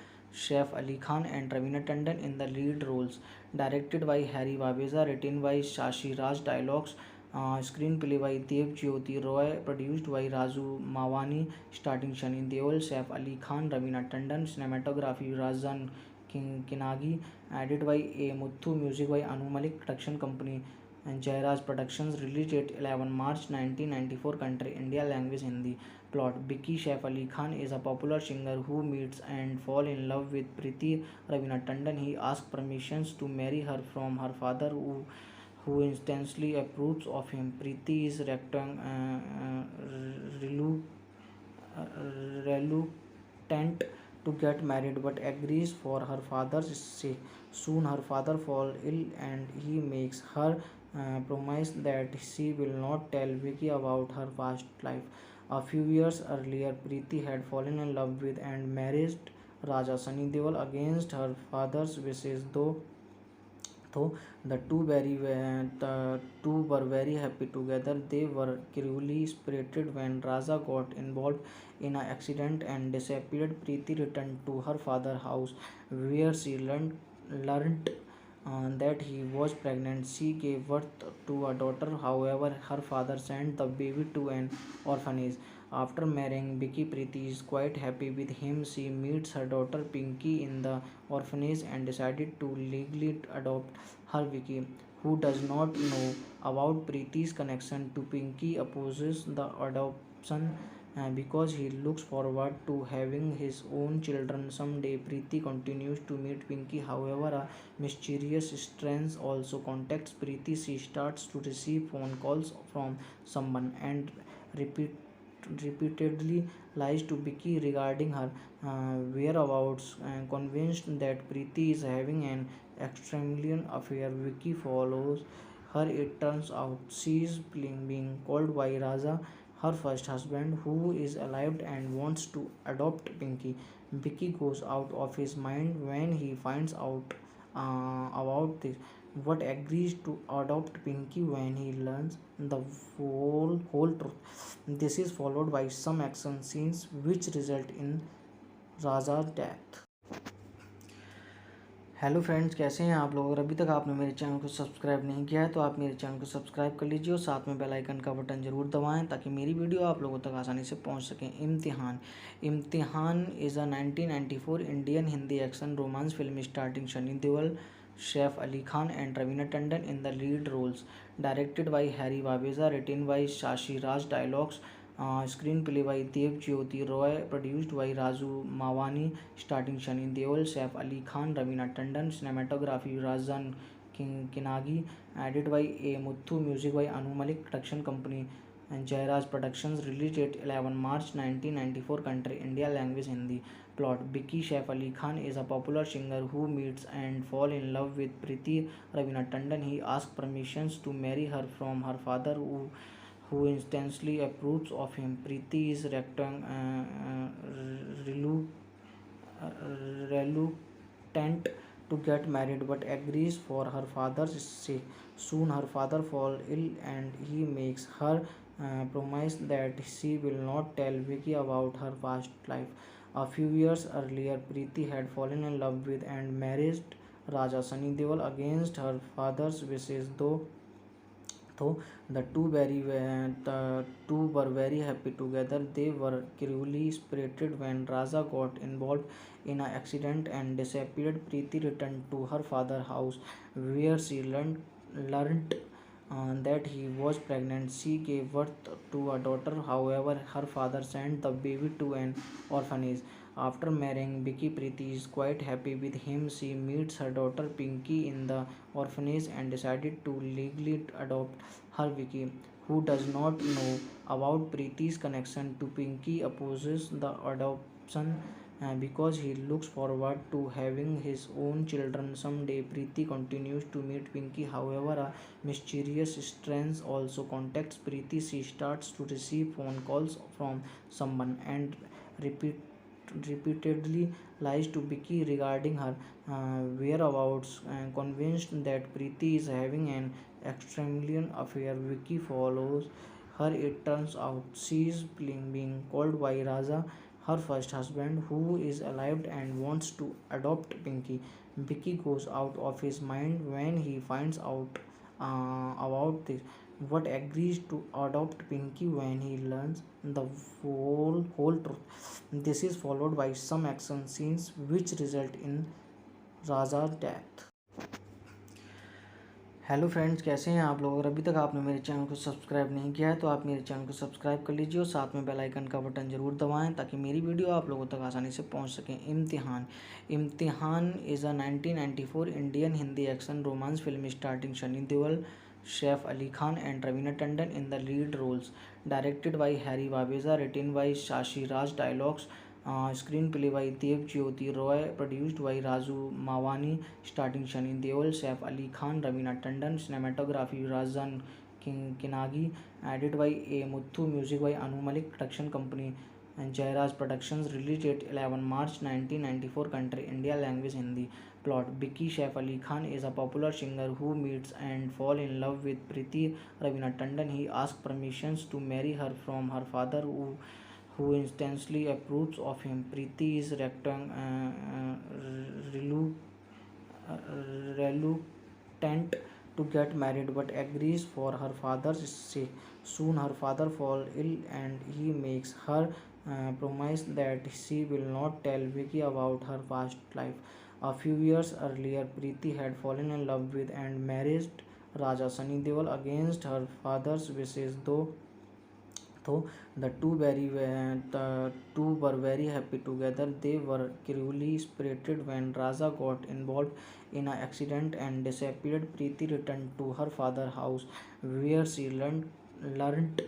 Saif Ali Khan and Raveena Tandon in the lead roles. Directed by Harry Baweja, written by Shashi Raj, dialogues screenplay by Dev Jyoti Roy, produced by Raju Mavani, starring Sunny Deol, Saif Ali Khan, Raveena Tandon, cinematography Rajan Kinagi, edit by A Muthu, music by Anu Malik, production company Jairaj productions, release date 11 March 1994, country India, language Hindi. Plot: Vicky, Saif Ali Khan, is a popular singer who meets and falls in love with Preeti Ravina Tandon. He asks permission to marry her from her father, who instantly approves of him. Preeti is reluctant to get married but agrees for her father's sake. Soon her father falls ill and he makes her promise that she will not tell Vicky about her past life. A few years earlier, Preeti had fallen in love with and married Raja Sunny Deol against her father's wishes. Though the two were very happy together, they were cruelly separated when Raja got involved in an accident and disappeared. Preeti returned to her father's house, where she learnt that he was pregnant. She gave birth to a daughter. However, her father sent the baby to an orphanage. After marrying Vicky, Preeti is quite happy with him. She meets her daughter Pinky in the orphanage and decided to legally adopt her. Vicky, who does not know about Preeti's connection to Pinky, opposes the adoption because he looks forward to having his own children someday. Preeti continues to meet Pinky. However, a mysterious stranger also contacts Preeti. She starts to receive phone calls from someone and repeatedly lies to Vicky regarding her whereabouts. Convinced that Preeti is having an extramarital affair, Vicky follows her. It turns out she is being called by Raja, her first husband, who is alive and wants to adopt Pinky. Vicky goes out of his mind when he finds out about this, but agrees to adopt Pinky when he learns the whole truth. This is followed by some action scenes which result in Raja's death. Hello friends, कैसे हैं आप लोग? अगर अभी तक आपने मेरे channel को सब्सक्राइब नहीं किया है तो आप मेरे चैनल को सब्सक्राइब कर लीजिए और साथ में बेल आइकन का बटन ज़रूर दबाएं ताकि मेरी वीडियो आप लोगों तक आसानी से पहुंच सकें। Imtihaan is a 1994 Indian Hindi action romance film starring Sunny Deol, Saif Ali Khan and Raveena Tandon in the lead roles. Directed by Harry Baweja, written by Shashi Raj, dialogues screenplay by Dev Jyoti Roy, produced by Raju Mavani, starring Sunny Deol, Saif Ali Khan, Raveena Tandon, cinematography Rajan Kinagi, edit by A Muthu, music by Anu Malik, production company and Jairaj Productions, released at 11 March 1994. Country India, language Hindi. Plot: Vicky Saif Ali Khan is a popular singer who meets and falls in love with Preeti Ravina Tandon. He asks permissions to marry her from her father, who instantly approves of him. Preeti is reluctant to get married but agrees for her father's sake. Soon her father falls ill and he makes her promise that she will not tell Vicky about her past life. A few years earlier, Preeti had fallen in love with and married Raja Sunny Deol against her father's wishes, though the two were very happy together. They were cruelly separated when Raja got involved in an accident and disappeared. Preeti returned to her father's house, where she learnt that he was pregnant. She gave birth to a daughter. However, her father sent the baby to an orphanage. After marrying Vicky, Preeti is quite happy with him. She meets her daughter Pinky in the orphanage and decided to legally adopt her. Vicky, who does not know about Preeti's connection to Pinky, opposes the adoption because he looks forward to having his own children someday. Preeti continues to meet Pinky. However, a mysterious stranger also contacts Preeti. She starts to receive phone calls from someone and repeat repeatedly lies to Vicky regarding her whereabouts. Convinced that Preeti is having an extramarital affair, Vicky follows her. It turns out she is being called by Raja, her first husband, who is alive and wants to adopt Pinky. Vicky goes out of his mind when he finds out about this, but agrees to adopt Pinky when he learns the whole truth. This is followed by some action scenes which result in Raja's death. Hello friends, कैसे हैं आप लोग? अगर अभी तक आपने मेरे channel को सब्सक्राइब नहीं किया है तो आप मेरे चैनल को सब्सक्राइब कर लीजिए और साथ में बेल आइकन का बटन ज़रूर दबाएं ताकि मेरी वीडियो आप लोगों तक आसानी से पहुंच सकें। Imtihaan is a 1994 Indian Hindi action romance film starring Sunny Deol, Saif Ali Khan and Raveena Tandon in the lead roles. Directed by Harry Babeza, written by Shashi Raj, dialogues screenplay by Dev Jyoti Roy, produced by Raju Mawani, starting Sunny Deol, Saif Ali Khan, Raveena Tandon, cinematography Rajan Kinagi, edited by A. Muthu, music by Anu Malik, production company and Jairaj Productions, released at 11 March 1994. Country India, language Hindi. Plot: Vicky Saif Ali Khan is a popular singer who meets and falls in love with Preeti Ravina Tandon. He asks permissions to marry her from her father, who instantly approves of him. Preeti is reluctant to get married but agrees for her father's sake. Soon her father falls ill and he makes her promise that she will not tell Vicky about her past life. A few years earlier, Preeti had fallen in love with and married Raja Sunny Deol against her father's wishes, though the two were very happy together. They were cruelly separated when Raja got involved in an accident and disappeared. Preeti returned to her father's house, where she learnt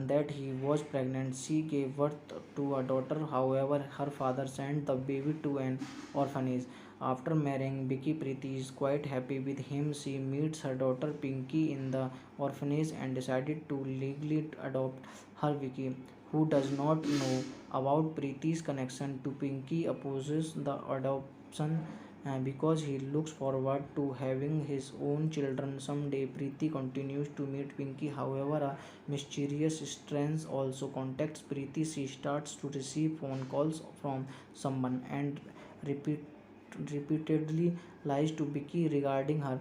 that he was pregnant. She gave birth to a daughter. However, her father sent the baby to an orphanage. After marrying Vicky, Preeti is quite happy with him. She meets her daughter Pinky in the orphanage and decided to legally adopt her. Vicky, who does not know about Preeti's connection to Pinky, opposes the adoption because he looks forward to having his own children someday. Preeti continues to meet Pinky. However, a mysterious stranger also contacts Preeti. She starts to receive phone calls from someone and repeatedly lies to Vicky regarding her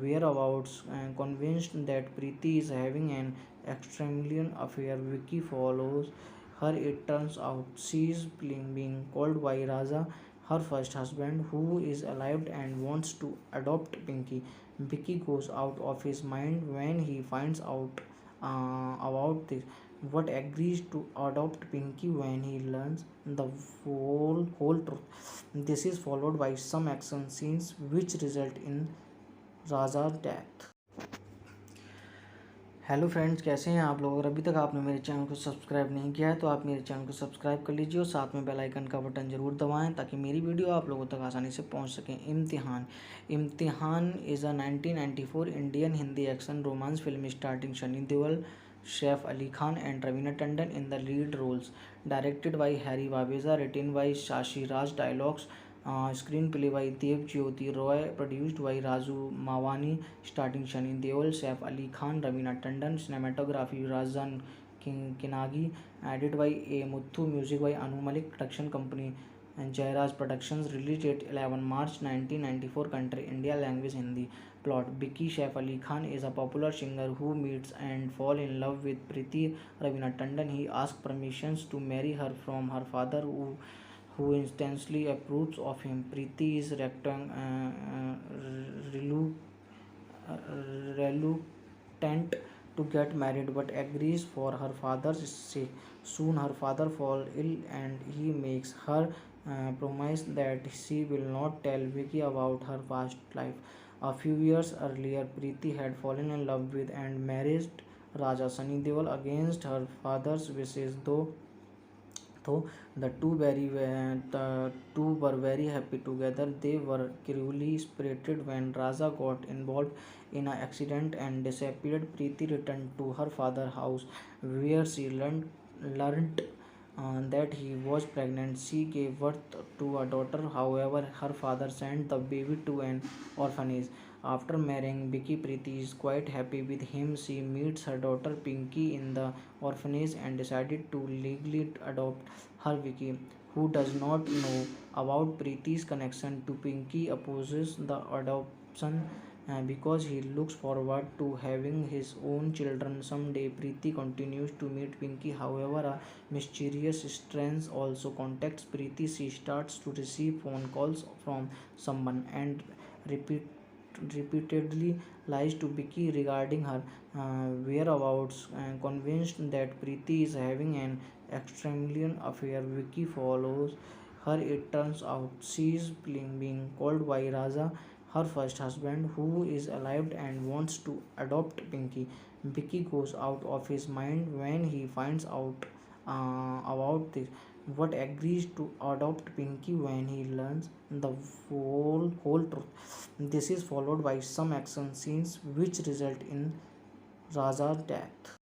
whereabouts. Convinced that Preeti is having an extramarital affair, Vicky follows her. It turns out she is being called by Raja, her first husband, who is alive and wants to adopt Pinky. Vicky goes out of his mind when he finds out about this, but agrees to adopt Pinky when he learns the whole truth. This is followed by some action scenes which result in Raja's death. Hello friends, कैसे हैं आप लोग। अगर अभी तक आपने मेरे channel को सब्सक्राइब नहीं किया है तो आप मेरे चैनल को सब्सक्राइब कर लीजिए और साथ में बेल आइकन का बटन ज़रूर दबाएं ताकि मेरी वीडियो आप लोगों तक आसानी से पहुंच सकें। Imtihaan. Imtihaan is a 1994 Indian Hindi action romance film starring Sunny Deol, Saif Ali Khan and Raveena Tandon in the lead roles. Directed by Harry Babeza, written by Shashi Raj, dialogues screenplay by Dev Jyoti Roy, produced by Raju Mawani, starting Sunny Deol, Saif Ali Khan, Raveena Tandon, cinematography Razan Kinagi, edited by A. Muthu, music by Anu Malik, production company and Jairaj Productions, released date 11 March 1994, country India, language Hindi. Plot: Vicky Saif Ali Khan is a popular singer who meets and falls in love with Preeti Raveena Tandon. He asks permissions to marry her from her father, who instantly approves of him. Preeti is reluctant to get married but agrees for her father's sake. Soon her father falls ill and he makes her promise that she will not tell Vicky about her past life. A few years earlier, Preeti had fallen in love with and married Raja Sunny Deol against her father's wishes, though the two were very happy together. They were cruelly separated when Raja got involved in an accident and disappeared. Preeti returned to her father's house, where she learnt that he was pregnant. She gave birth to a daughter. However, her father sent the baby to an orphanage. After marrying Vicky, Preeti is quite happy with him. She meets her daughter Pinky in the orphanage and decided to legally adopt her. Vicky, who does not know about Preeti's connection to Pinky, opposes the adoption because he looks forward to having his own children someday. Preeti continues to meet Pinky. However, a mysterious stranger also contacts Preeti. She starts to receive phone calls from someone and repeat repeatedly lies to Vicky regarding her whereabouts. Convinced that Preeti is having an extramarital affair, Vicky follows her. It turns out she is being called by Raja, her first husband, who is alive and wants to adopt Pinky. Vicky goes out of his mind when he finds out about this, but agrees to adopt Pinky when he learns the whole truth. This is followed by some action scenes which result in Raja's death.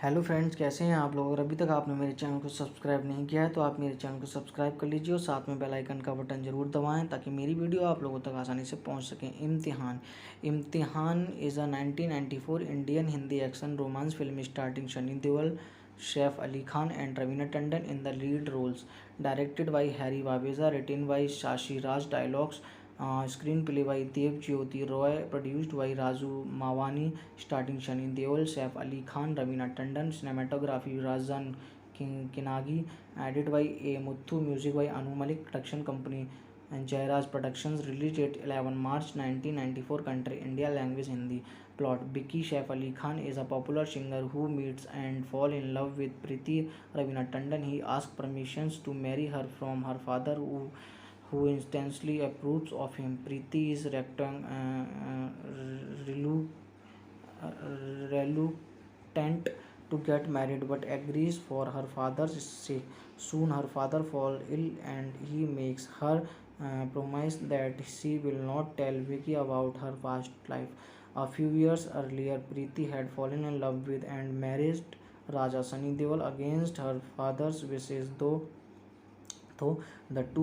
Hello friends, कैसे हैं आप लोग। अगर अभी तक आपने मेरे channel को सब्सक्राइब नहीं किया है तो आप मेरे चैनल को सब्सक्राइब कर लीजिए और साथ में बेल आइकन का बटन ज़रूर दबाएं ताकि मेरी वीडियो आप लोगों तक आसानी से पहुंच सकें। Imtihaan. Imtihaan is a 1994 Indian Hindi action romance film starring Sunny Deol, Saif Ali Khan and Raveena Tandon in the lead roles. Directed by Harry Babeza, written by Shashi Raj, dialogues screenplay by Dev Jyoti Roy, produced by Raju Mawani, starting Sunny Deol, Saif Ali Khan, Raveena Tandon, cinematography Razan Kinagi, edited by A. Muthu, music by Anu Malik, production company and Jairaj Productions, released date 11 March 1994, country India, language Hindi. Plot: Vicky Saif Ali Khan is a popular singer who meets and falls in love with Preeti Raveena Tandon. He asks permissions to marry her from her father, who instantly approves of him. Preeti is reluctant to get married but agrees for her father's sake. Soon her father falls ill and he makes her promise that she will not tell Vicky about her past life. A few years earlier, Preeti had fallen in love with and married Raja Sunny Deol against her father's wishes, though the two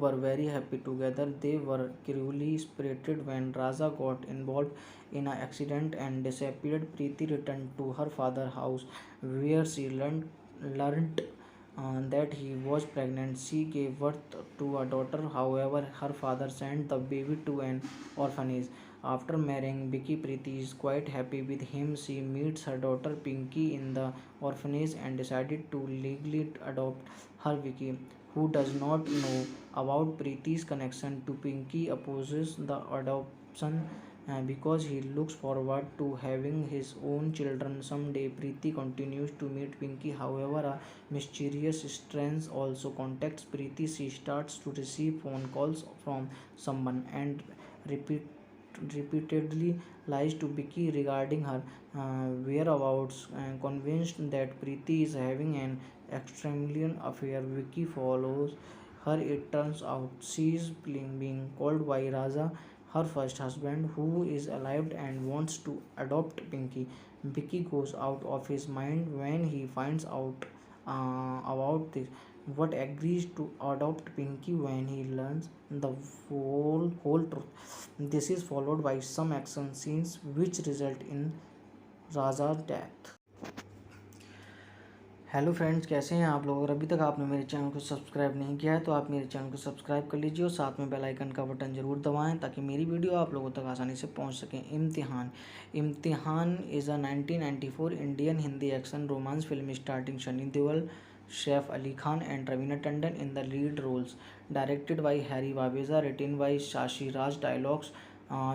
were very happy together. They were cruelly separated when Raja got involved in an accident and disappeared. Preeti returned to her father's house, where she learnt that he was pregnant. She gave birth to a daughter. However, her father sent the baby to an orphanage. After marrying Vicky, Preeti is quite happy with him. She meets her daughter Pinky in the orphanage and decided to legally adopt her. Vicky, who does not know about Preeti's connection to Pinky, opposes the adoption because he looks forward to having his own children someday. Preeti continues to meet Pinky. However, a mysterious stranger also contacts Preeti. She starts to receive phone calls from someone and repeat repeatedly lies to Vicky regarding her whereabouts, convinced that Preeti is having an extramarital affair. Vicky follows her. It turns out she is being called by Raja, her first husband, who is alive and wants to adopt Pinky. Vicky goes out of his mind when he finds out about this, but agrees to adopt Pinky when he learns the whole truth. This is followed by some action scenes which result in Raja's death. Hello friends, कैसे हैं आप लोग? अगर अभी तक आपने मेरे channel को सब्सक्राइब नहीं किया है तो आप मेरे चैनल को सब्सक्राइब कर लीजिए और साथ में बेल आइकन का बटन ज़रूर दबाएं ताकि मेरी वीडियो आप लोगों तक आसानी से पहुंच सकें। Imtihaan Imtihaan is a 1994 Indian Hindi action romance film starring Sunny Deol, Saif Ali Khan and Raveena Tandon in the lead roles. Directed by Harry Babeza, written by Shashi Raj, dialogues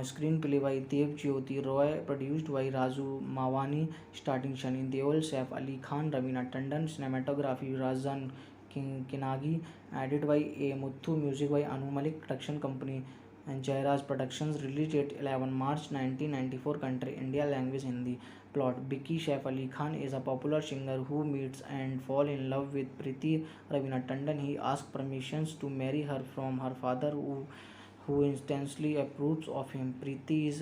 screenplay by Dev Jyoti Roy, produced by Raju Mawani, starring Sunny Deol, Saif Ali Khan, Raveena Tandon, cinematography Razan Kinagi, edited by A. Muthu, music by Anu Malik, production company and Jairaj Productions, released date 11 March 1994, country India, language Hindi. Plot: Vicky Saif Ali Khan is a popular singer who meets and falls in love with Preeti Raveena Tandon. He asks permissions to marry her from her father, who instantly approves of him. Preeti is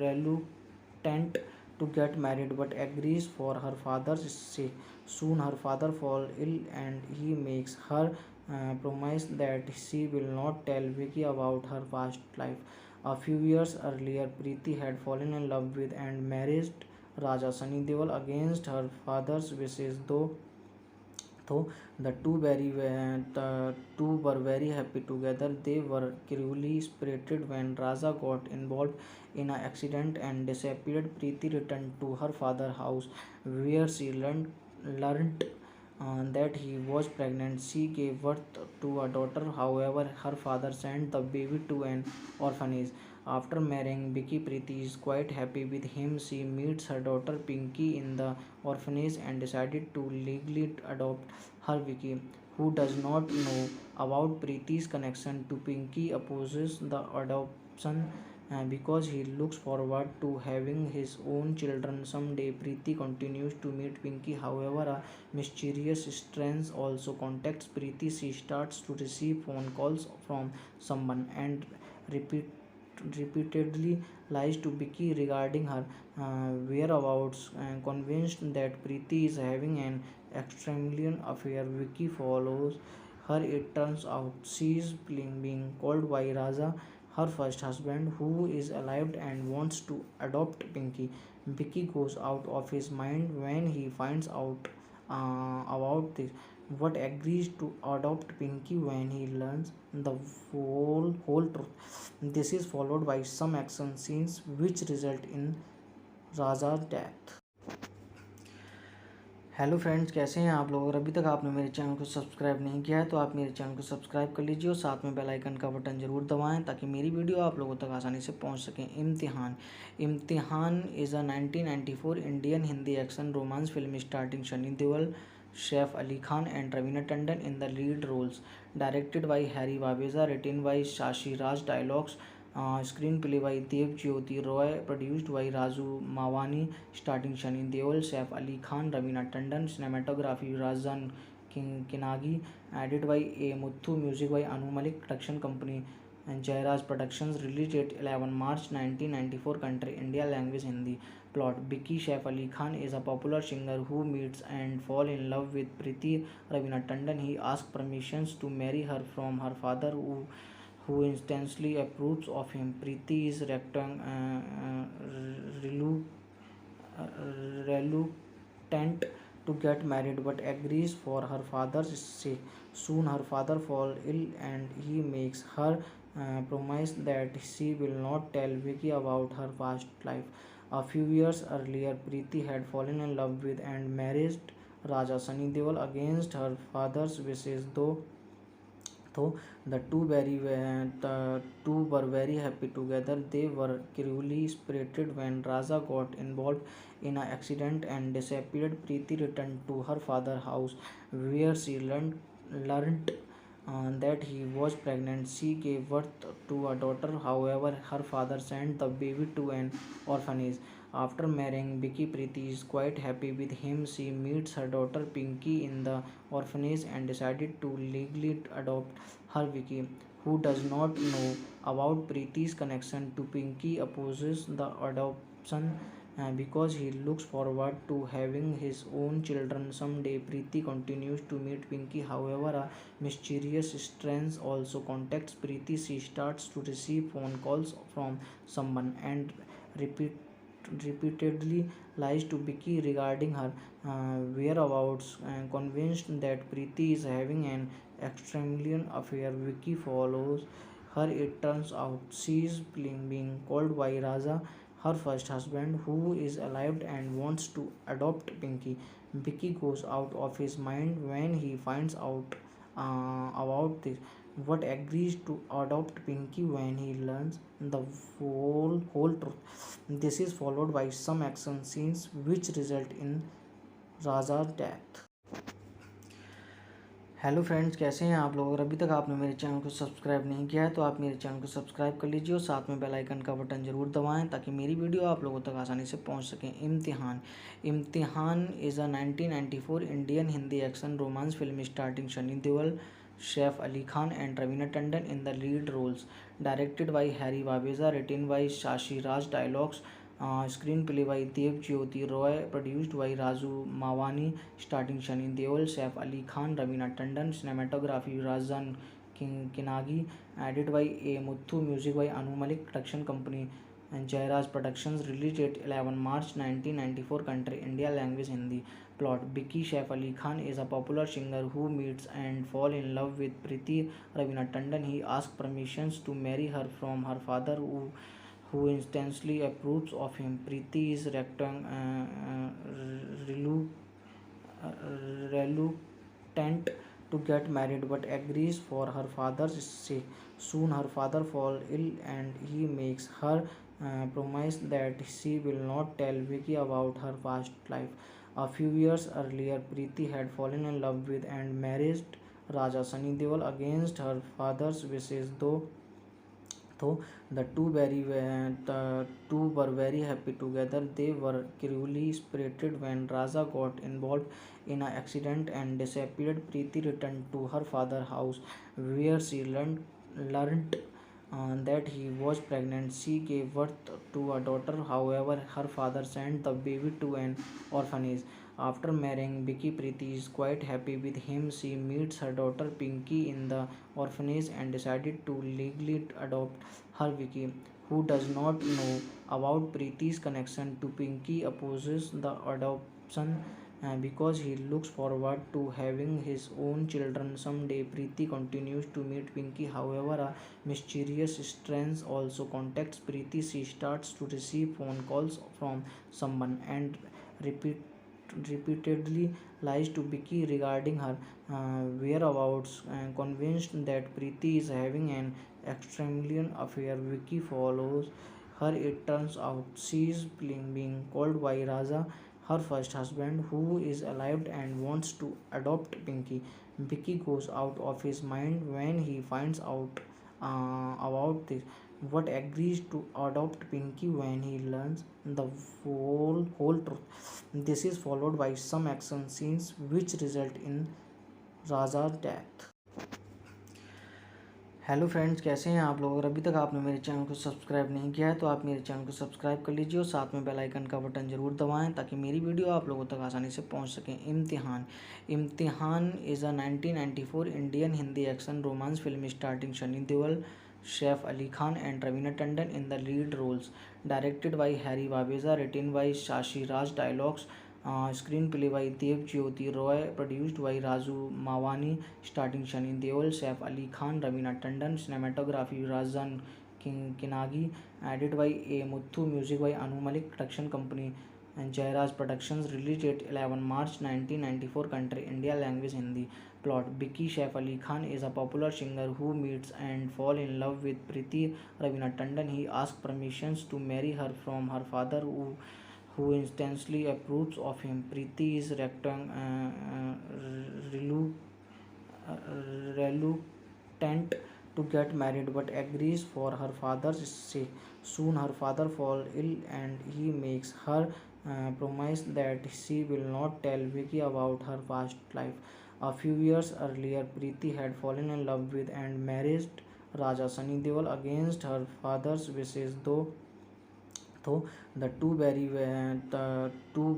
reluctant to get married but agrees for her father's sake. Soon her father falls ill and he makes her promise that she will not tell Vicky about her past life. A few years earlier, Preeti had fallen in love with and married Raja Sunny Deol against her father's wishes, though the two were very happy together. They were cruelly separated when Raja got involved in an accident and disappeared. Preeti returned to her father's house where she learned that he was pregnant. She gave birth to a daughter. However, her father sent the baby to an orphanage. After marrying Vicky, Preeti is quite happy with him. She meets her daughter Pinky in the orphanage and decided to legally adopt her. Vicky, who does not know about Preeti's connection to Pinky, opposes the adoption because he looks forward to having his own children someday. Preeti continues to meet Pinky. However, a mysterious stranger also contacts Preeti. She starts to receive phone calls from someone and repeatedly lies to Vicky regarding her whereabouts, convinced that Preeti is having an extramarital affair. Vicky follows her. It turns out she is being called by Raja, her first husband, who is alive and wants to adopt Pinky. Vicky goes out of his mind when he finds out about this, but agrees to adopt Pinky when he learns the whole truth. This is followed by some action scenes which result in Raja's death. Hello friends, कैसे हैं आप लोग? अगर अभी तक आपने मेरे channel को सब्सक्राइब नहीं किया है तो आप मेरे चैनल को सब्सक्राइब कर लीजिए और साथ में बेल आइकन का बटन ज़रूर दबाएं ताकि मेरी वीडियो आप लोगों तक आसानी से पहुंच सकें। Imtihaan is a 1994 Indian Hindi action romance film starring Sunny Deol, Saif Ali Khan and Raveena Tandon in the lead roles. Directed by Harry Babeza, written by Shashi Raj, dialogues screenplay by Dev Jyoti Roy, produced by Raju Mawani, starring Sunny Deol, Saif Ali Khan, Raveena Tandon, cinematography Razan Kinagi, edited by A. Muthu, music by Anu Malik, production company and Jairaj Productions, released date 11 March 1994, country India, language Hindi. Plot: Vicky Saif Ali Khan is a popular singer who meets and falls in love with Preeti Raveena Tandon. He asks permissions to marry her from her father, who instantly approves of him. Preeti is reluctant to get married but agrees for her father's sake. Soon her father falls ill and he makes her promise that she will not tell Vicky about her past life. A few years earlier, Preeti had fallen in love with and married Raja Sunny Deol against her father's wishes, though the two were very happy together. They were cruelly separated when Raja got involved in an accident and disappeared. Preeti returned to her father's house where she learned that he was pregnant. She gave birth to a daughter. However, her father sent the baby to an orphanage. After marrying Vicky, Preeti is quite happy with him. She meets her daughter Pinky in the orphanage and decided to legally adopt her. Vicky, who does not know about Preeti's connection to Pinky, opposes the adoption because he looks forward to having his own children someday. Preeti continues to meet Pinky. However, a mysterious stranger also contacts Preeti. She starts to receive phone calls from someone and repeatedly lies to Vicky regarding her whereabouts. Convinced that Preeti is having an extramarital affair, Vicky follows her. It turns out she is being called by Raja, her first husband, who is alive and wants to adopt Pinky. Vicky goes out of his mind when he finds out about this, but agrees to adopt Pinky when he learns the whole truth. This is followed by some action scenes which result in Raja's death. Hello friends, कैसे हैं आप लोग। अगर अभी तक आपने मेरे channel को सब्सक्राइब नहीं किया है तो आप मेरे चैनल को सब्सक्राइब कर लीजिए और साथ में बेल आइकन का बटन ज़रूर दबाएं ताकि मेरी वीडियो आप लोगों तक आसानी से पहुंच सकें। Imtihaan Imtihaan is a 1994 Indian Hindi action romance film starring Sunny Deol, Saif Ali Khan and Raveena Tandon in the lead roles. Directed by Harry Babeza, written by Shashi Raj, dialogues screenplay by Dev Jyoti Roy, produced by Raju Mawani, starring Sunny Deol, Saif Ali Khan, Raveena Tandon, cinematography Razan Kinagi, edited by A. Muthu, music by Anu Malik, production company and Jairaj Productions, released date 11 March 1994, country India, language Hindi. Plot: Vicky Saif Ali Khan is a popular singer who meets and falls in love with Preeti Raveena Tandon. He asks permissions to marry her from her father, who instantly approves of him. Preeti is reluctant to get married but agrees for her father's sake. Soon her father falls ill and he makes her promise that she will not tell Vicky about her past life. A few years earlier, Preeti had fallen in love with and married Raja Sunny Deol against her father's wishes, though the two were very happy together. They were cruelly separated when Raja got involved in an accident and disappeared. Preeti returned to her father's house where she learned that he was pregnant. She gave birth to a daughter. However, her father sent the baby to an orphanage. After marrying Vicky, Preeti is quite happy with him. She meets her daughter Pinky in the orphanage and decided to legally adopt her. Vicky, who does not know about Preeti's connection to Pinky, opposes the adoption because he looks forward to having his own children someday. Preeti continues to meet Pinky. However, a mysterious stranger also contacts Preeti. She starts to receive phone calls from someone and repeatedly lies to Vicky regarding her whereabouts. Convinced that Preeti is having an extramarital affair, Vicky follows her. It turns out she is being called by Raja, her first husband, who is alive and wants to adopt Pinky. Vicky goes out of his mind when he finds out about this, but agrees to adopt Pinky when he learns the whole truth. This is followed by some action scenes which result in Raja's death. Hello friends, कैसे हैं आप लोग। अगर अभी तक आपने मेरे channel को सब्सक्राइब नहीं किया है तो आप मेरे चैनल को सब्सक्राइब कर लीजिए और साथ में बेल आइकन का बटन ज़रूर दबाएं ताकि मेरी वीडियो आप लोगों तक आसानी से पहुंच सकें। Imtihaan is a 1994 Indian Hindi action romance film starring Sunny Deol, Saif Ali Khan and Raveena Tandon in the lead roles. Directed by Harry Babeza, written by Shashi Raj, dialogues screenplay by Dev Jyoti Roy, produced by Raju Mawani, starring Sunny Deol, Saif Ali Khan, Raveena Tandon, cinematography Razan Kinagi, edited by A. Muthu, music by Anu Malik, production company and Jairaj Productions, released date 11 March 1994, country India, language Hindi. Plot: Vicky Saif Ali Khan is a popular singer who meets and falls in love with Preeti Raveena Tandon. He asks permissions to marry her from her father, who instantly approves of him. Preeti is reluctant tent to get married but agrees for her father's sake. Soon her father falls ill and he makes her promise that she will not tell Vicky about her past life. A few years earlier, Preeti had fallen in love with and married Raja Sunny Deol against her father's wishes, though the two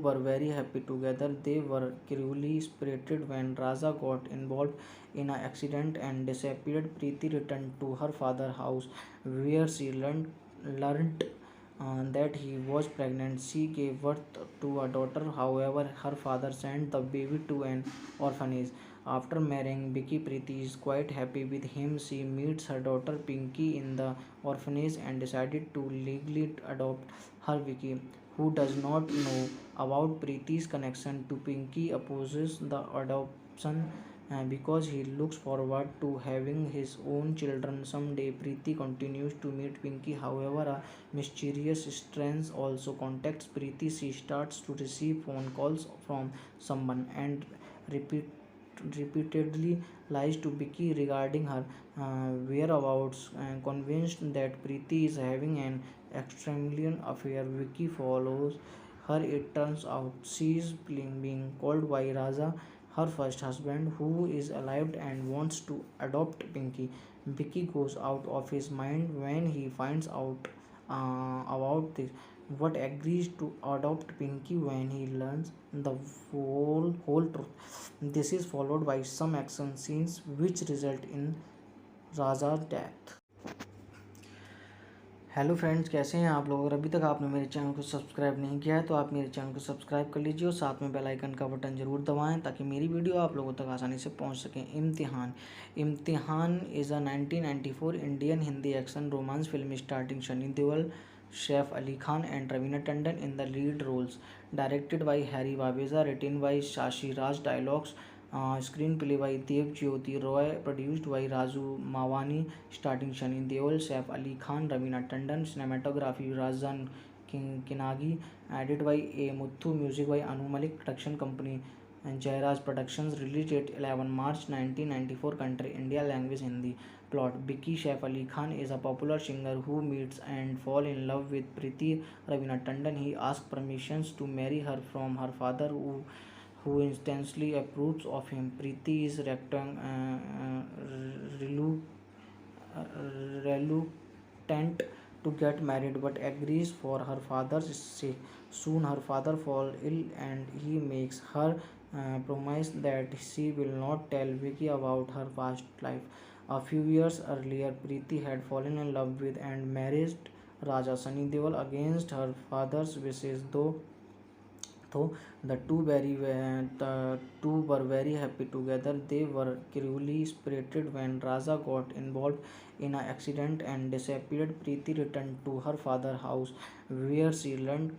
were very happy together. They were cruelly separated when Raja got involved in an accident and disappeared. Preeti returned to her father's house, where she learnt that he was pregnant. She gave birth to a daughter. However, her father sent the baby to an orphanage. After marrying Vicky, Preeti is quite happy with him. She meets her daughter Pinky in the orphanage and decided to legally adopt her. Vicky, who does not know about Preeti's connection to Pinky, opposes the adoption because he looks forward to having his own children someday. Preeti continues to meet Pinky. However, a mysterious stranger also contacts Preeti. She starts to receive phone calls from someone and repeatedly lies to Vicky regarding her whereabouts. Convinced that Preeti is having an extramarital affair, Vicky follows her. It turns out she is being called by Raja, her first husband, who is alive and wants to adopt Pinky. Vicky goes out of his mind when he finds out about this, but agrees to adopt Pinky when he learns the whole truth. This is followed by some action scenes which result in Raja's death. Hello friends, कैसे हैं आप लोग? अगर अभी तक आपने मेरे channel को सब्सक्राइब नहीं किया है तो आप मेरे चैनल को सब्सक्राइब कर लीजिए और साथ में बेल आइकन का बटन ज़रूर दबाएं ताकि मेरी वीडियो आप लोगों तक आसानी से पहुंच सकें। Imtihaan is a 1994 Indian Hindi action romance film starring Sunny Deol, Saif Ali Khan and Raveena Tandon in the lead roles. Directed by Harry Babeza, written by Shashi Raj, dialogues screenplay by Dev Jyoti Roy, produced by Raju Mawani, starring Sunny Deol, Saif Ali Khan, Raveena Tandon, cinematography Rajan Kinagi, edited by A. Muthu, music by Anu Malik, production company and Jairaj Productions, release date 11 March 1994, country India, language Hindi. Plot: Vicky Saif Ali Khan is a popular singer who meets and falls in love with Preeti Raveena Tandon. He asks permissions to marry her from her father, who instantly approves of him. Preeti is reluctant to get married but agrees for her father's sake. Soon her father falls ill and he makes her promise that she will not tell Vicky about her past life. A few years earlier, Preeti had fallen in love with and married Raja Sunny Deol against her father's wishes, though the two were very happy together. They were cruelly separated when Raja got involved in an accident and disappeared. Preeti returned to her father's house, where she learnt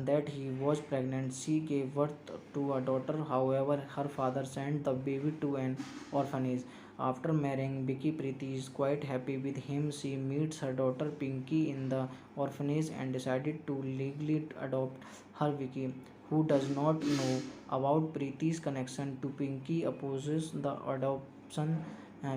that he was pregnant. She gave birth to a daughter. However, her father sent the baby to an orphanage. After marrying Vicky, Preeti is quite happy with him. She meets her daughter Pinky in the orphanage and decided to legally adopt her. Vicky, who does not know about Preeti's connection to Pinky, opposes the adoption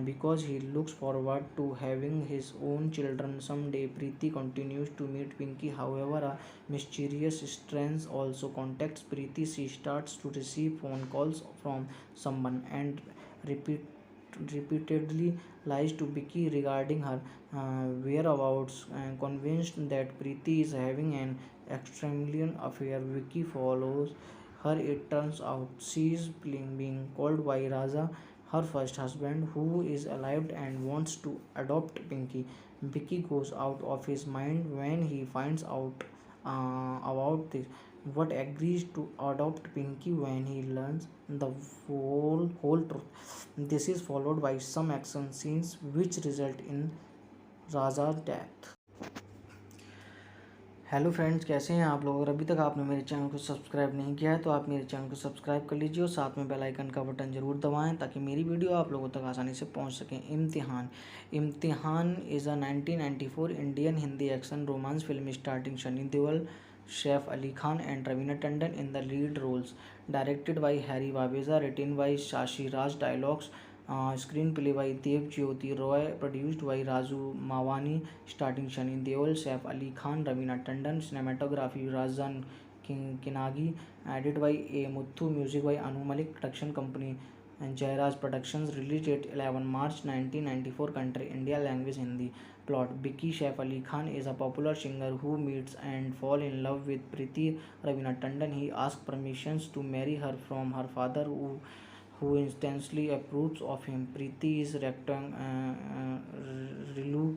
because he looks forward to having his own children someday. Preeti continues to meet Pinky. However, a mysterious stranger also contacts Preeti. She starts to receive phone calls from someone and repeatedly lies to Vicky regarding her whereabouts. Convinced that Preeti is having an extramarital affair, Vicky follows her. It turns out she is being called by Raja, her first husband, who is alive and wants to adopt Pinky. Vicky goes out of his mind when he finds out about this, but agrees to adopt Pinky when he learns the whole truth. This is followed by some action scenes which result in Raja's death. Hello friends, कैसे हैं आप लोग? अगर अभी तक आपने मेरे channel को सब्सक्राइब नहीं किया है तो आप मेरे चैनल को सब्सक्राइब कर लीजिए और साथ में बेल आइकन का बटन ज़रूर दबाएं ताकि मेरी वीडियो आप लोगों तक आसानी से पहुंच सकें। Imtihaan is a 1994 Indian Hindi action romance film starring Sunny Deol, Saif Ali Khan and Raveena Tandon in the lead roles. Directed by Harry Babeza, written by Shashi Raj, dialogues Screenplay by Dev Jyoti Roy, produced by Raju Mawani, starting Shani Deol, Saif Ali Khan, Ravina Tandon, cinematography Razan Kinagi, edited by A. Muthu, music by Anu Malik, production company and Jairaj Productions, released date 11 March 1994, country India, language Hindi. Plot: Vicky Saif Ali Khan is a popular singer who meets and falls in love with Preeti Ravina Tandon. He asks permissions to marry her from her father, who instantly approves of him. Preeti is relu-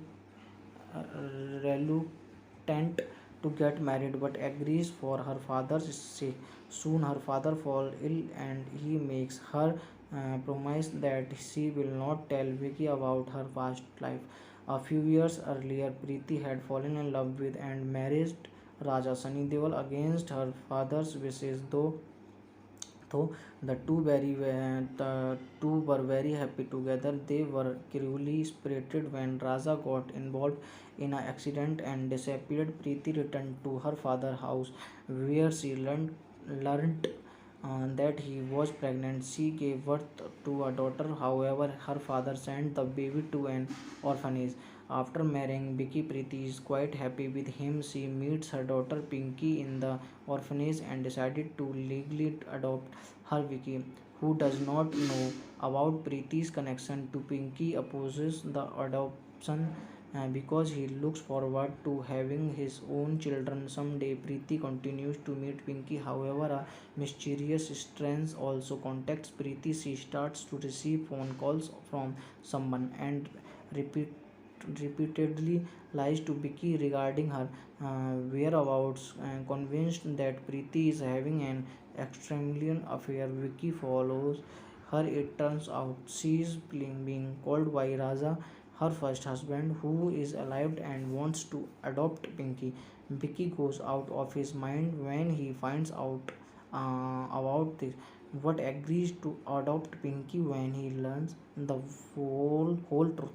reluctant to get married but agrees for her father's sake. Soon her father falls ill and he makes her promise that she will not tell Vicky about her past life. A few years earlier, Preeti had fallen in love with and married Raja Sunny Deol against her father's wishes, though the two were very happy together. They were cruelly separated when Raja got involved in an accident and disappeared. Preeti returned to her father's house, where she learnt that he was pregnant. She gave birth to a daughter. However, her father sent the baby to an orphanage. After marrying Vicky, Preeti is quite happy with him. She meets her daughter Pinky in the orphanage and decided to legally adopt her. Vicky, who does not know about Preeti's connection to Pinky, opposes the adoption because he looks forward to having his own children someday. Preeti continues to meet Pinky. However, a mysterious stranger also contacts Preeti. She starts to receive phone calls from someone and repeatedly lies to Vicky regarding her whereabouts. Convinced that Preeti is having an extramarital affair, Vicky follows her. It turns out she is being called by Raja, her first husband, who is alive and wants to adopt Pinky. Vicky goes out of his mind when he finds out about this, but agrees to adopt Pinky when he learns the whole truth.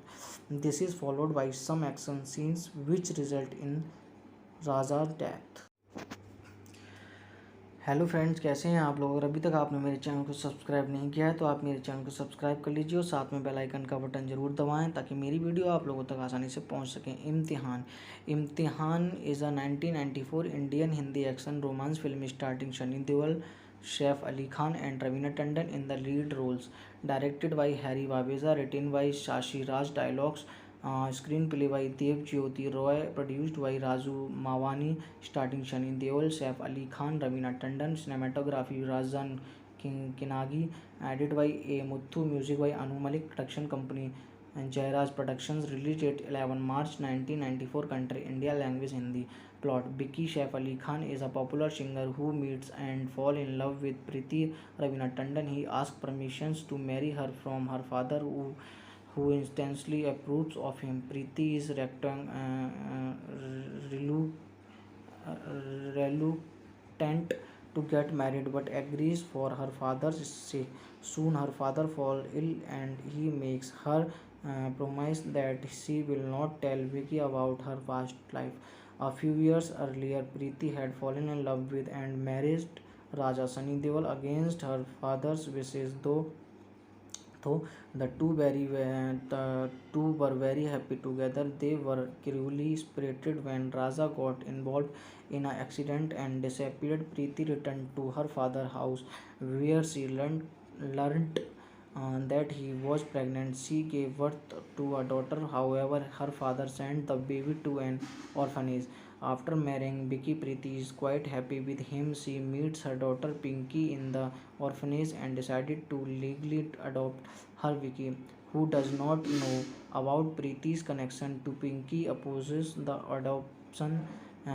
This is followed by some action scenes which result in Raja's death. Hello friends, कैसे हैं आप लोग? अगर अभी तक आपने मेरे channel को सब्सक्राइब नहीं किया है तो आप मेरे चैनल को सब्सक्राइब कर लीजिए और साथ में बेल आइकन का बटन ज़रूर दबाएं ताकि मेरी वीडियो आप लोगों तक आसानी से पहुंच सकें। Imtihaan Imtihaan is a 1994 Indian Hindi action romance film starring Sunny Deol, Saif Ali Khan and Raveena Tandon in the lead roles. Directed by Harry Baweja, written by Shashi Raj, dialogues screenplay by Dev Jyoti Roy, produced by Raju Mawani, starring Shani Deol, Saif Ali Khan, Ravina Tandon, cinematography Razan Kinagi, edited by A. Muthu, music by Anu Malik, production company and Jairaj Productions, released date 11 March 1994, country India, language Hindi. Plot: Vicky Saif Ali Khan is a popular singer who meets and falls in love with Preeti Ravina Tandon. He asks permissions to marry her from her father, who instantly approves of him. Preeti is reluctant to get married but agrees for her father's sake. Soon her father falls ill and he makes her promise that she will not tell Vicky about her past life. A few years earlier, Preeti had fallen in love with and married Raja Sunny Deol against her father's wishes, though the two were very happy together. They were cruelly separated when Raja got involved in an accident and disappeared. Preeti returned to her father's house, where she learnt that he was pregnant. She gave birth to a daughter. However, her father sent the baby to an orphanage. After marrying Vicky, Preeti is quite happy with him. She meets her daughter Pinky in the orphanage and decided to legally adopt her. Vicky, who does not know about Preeti's connection to Pinky, opposes the adoption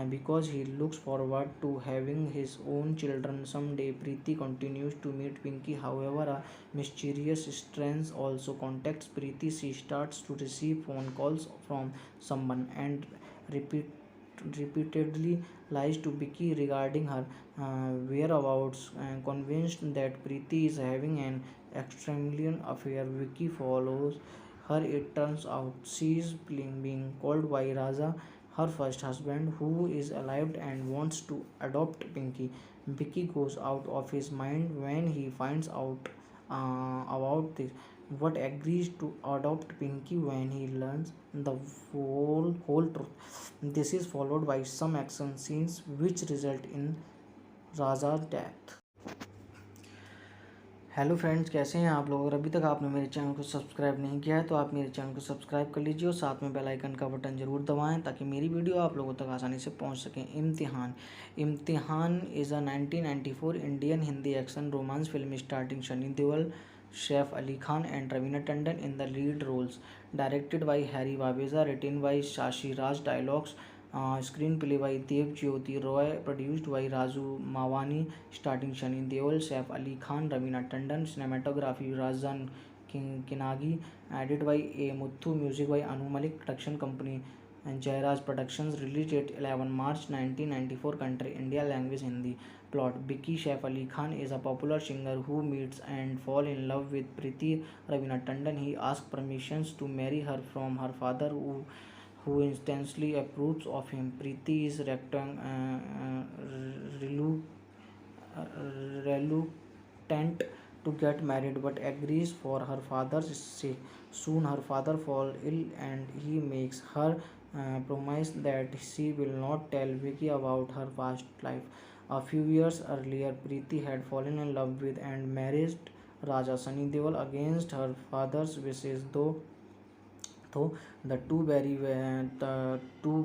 because he looks forward to having his own children someday. Preeti continues to meet Pinky. However, a mysterious stranger also contacts Preeti. She starts to receive phone calls from someone and repeatedly lies to Vicky regarding her whereabouts. Convinced that Preeti is having an extramarital affair, Vicky follows her. It turns out she is being called by Raja, her first husband, who is alive and wants to adopt Pinky. Vicky goes out of his mind when he finds out about this, but agrees to adopt Pinky when he learns the whole truth. This is followed by some action scenes which result in Raja's death. Hello friends, कैसे हैं आप लोग? अगर अभी तक आपने मेरे channel को सब्सक्राइब नहीं किया है तो आप मेरे चैनल को सब्सक्राइब कर लीजिए और साथ में बेल आइकन का बटन ज़रूर दबाएं ताकि मेरी वीडियो आप लोगों तक आसानी से पहुंच सकें। Imtihaan Imtihaan is a 1994 Indian Hindi action romance film starring Sunny Deol, Saif Ali Khan and Raveena Tandon in the lead roles. Directed by Harry Babeza, written by Shashi Raj, dialogues screenplay by Dev Jyoti Roy, produced by Raju Mawani, starting Shani Deol, Saif Ali Khan, Raveena Tandon, cinematography Razan Kinagi, edited by A. Muthu, music by Anu Malik, production company and Jairaj Productions, released date 11 March 1994, country India, language Hindi. Plot: Vicky Saif Ali Khan is a popular singer who meets and falls in love with Preeti Raveena Tandon. He asks permissions to marry her from her father, who instantly approves of him. Preeti is reluctant to get married but agrees for her father's sake. Soon her father falls ill and he makes her promise that she will not tell Vicky about her past life. A few years earlier, Preeti had fallen in love with and married Raja Sunny Deol against her father's wishes, though the two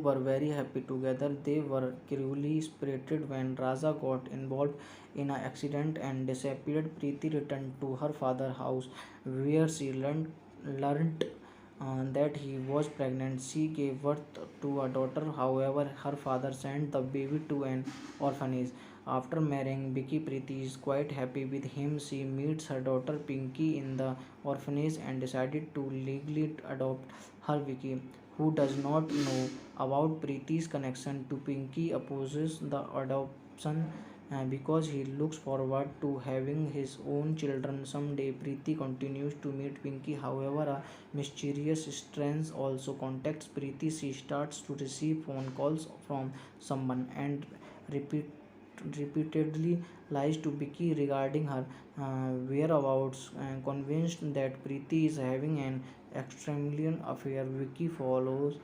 were very happy together. They were cruelly separated when Raja got involved in an accident and disappeared. Preeti returned to her father's house, where she learnt that he was pregnant. She gave birth to a daughter. However, her father sent the baby to an orphanage. After marrying Vicky, Preeti is quite happy with him. She meets her daughter Pinky in the orphanage and decided to legally adopt her. Vicky, who does not know about Preeti's connection to Pinky, opposes the adoption because he looks forward to having his own children someday. Preeti continues to meet Pinky. However, a mysterious stranger also contacts Preeti. She starts to receive phone calls from someone and repeatedly lies to Vicky regarding her whereabouts. Convinced that Preeti is having an extramarital affair, Vicky follows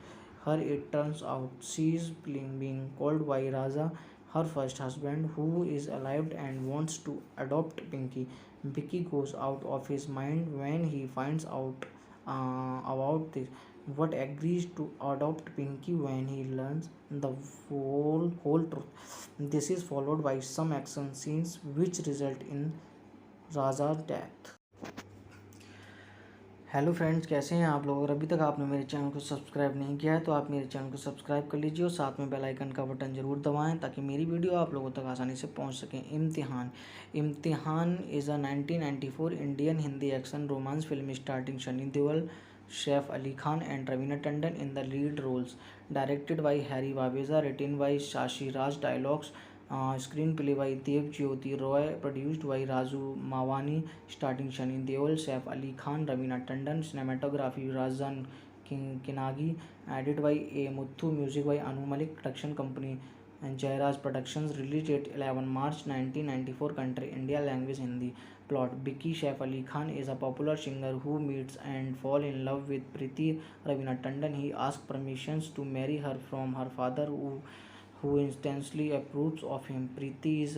her. It turns out she is being called by Raja, her first husband, who is alive and wants to adopt Pinky. Vicky goes out of his mind when he finds out about this, but agrees to adopt Pinky when he learns the whole truth. This is followed by some action scenes which result in Raja's death. Hello friends, कैसे हैं आप लोग? अगर अभी तक आपने मेरे channel को सब्सक्राइब नहीं किया है तो आप मेरे चैनल को सब्सक्राइब कर लीजिए और साथ में बेल आइकन का बटन ज़रूर दबाएं ताकि मेरी वीडियो आप लोगों तक आसानी से पहुंच सकें। Imtihaan is a 1994 Indian Hindi action romance film starring Sunny Deol, Saif Ali Khan and Raveena Tandon in the lead roles. Directed by Harry Babeza, written by Shashi Raj, dialogues screenplay by Dev Jyoti Roy, produced by Raju Mawani, starting Shani Deol, Saif Ali Khan, Raveena Tandon, cinematography Razan Kinagi, edited by A. Muthu, music by Anu Malik, production company and Jairaj Productions, released date 11 March 1994, country India, language Hindi. Plot: Vicky Saif Ali Khan is a popular singer who meets and falls in love with Preeti Raveena Tandon. He asks permissions to marry her from her father, who instantly approves of him. Preeti is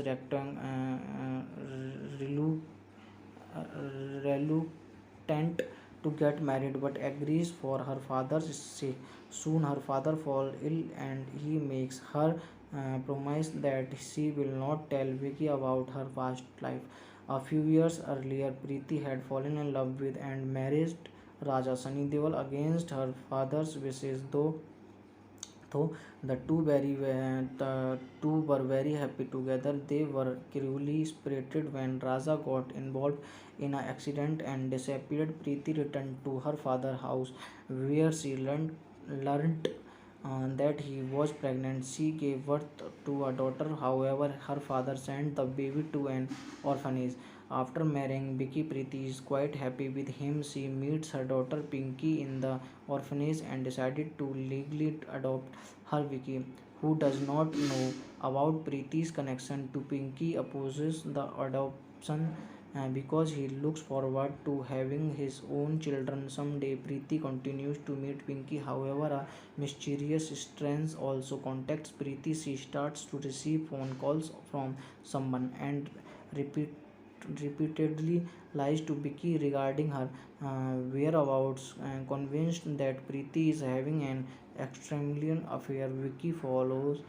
reluctant to get married but agrees for her father's sake. Soon her father falls ill and he makes her promise that she will not tell Vicky about her past life. A few years earlier, Preeti had fallen in love with and married Raja Sunny Deol against her father's wishes, though the two were very happy together. They were cruelly separated when Raja got involved in an accident and disappeared. Preeti returned to her father's house, where she learnt that he was pregnant. She gave birth to a daughter. However, her father sent the baby to an orphanage. After marrying Vicky, Preeti is quite happy with him. She meets her daughter Pinky in the orphanage and decided to legally adopt her. Vicky, who does not know about Preeti's connection to Pinky, opposes the adoption because he looks forward to having his own children someday. Preeti continues to meet Pinky. However, a mysterious stranger also contacts Preeti. She starts to receive phone calls from someone and repeat repeatedly lies to Vicky regarding her whereabouts. Convinced that Preeti is having an extramarital affair, Vicky follows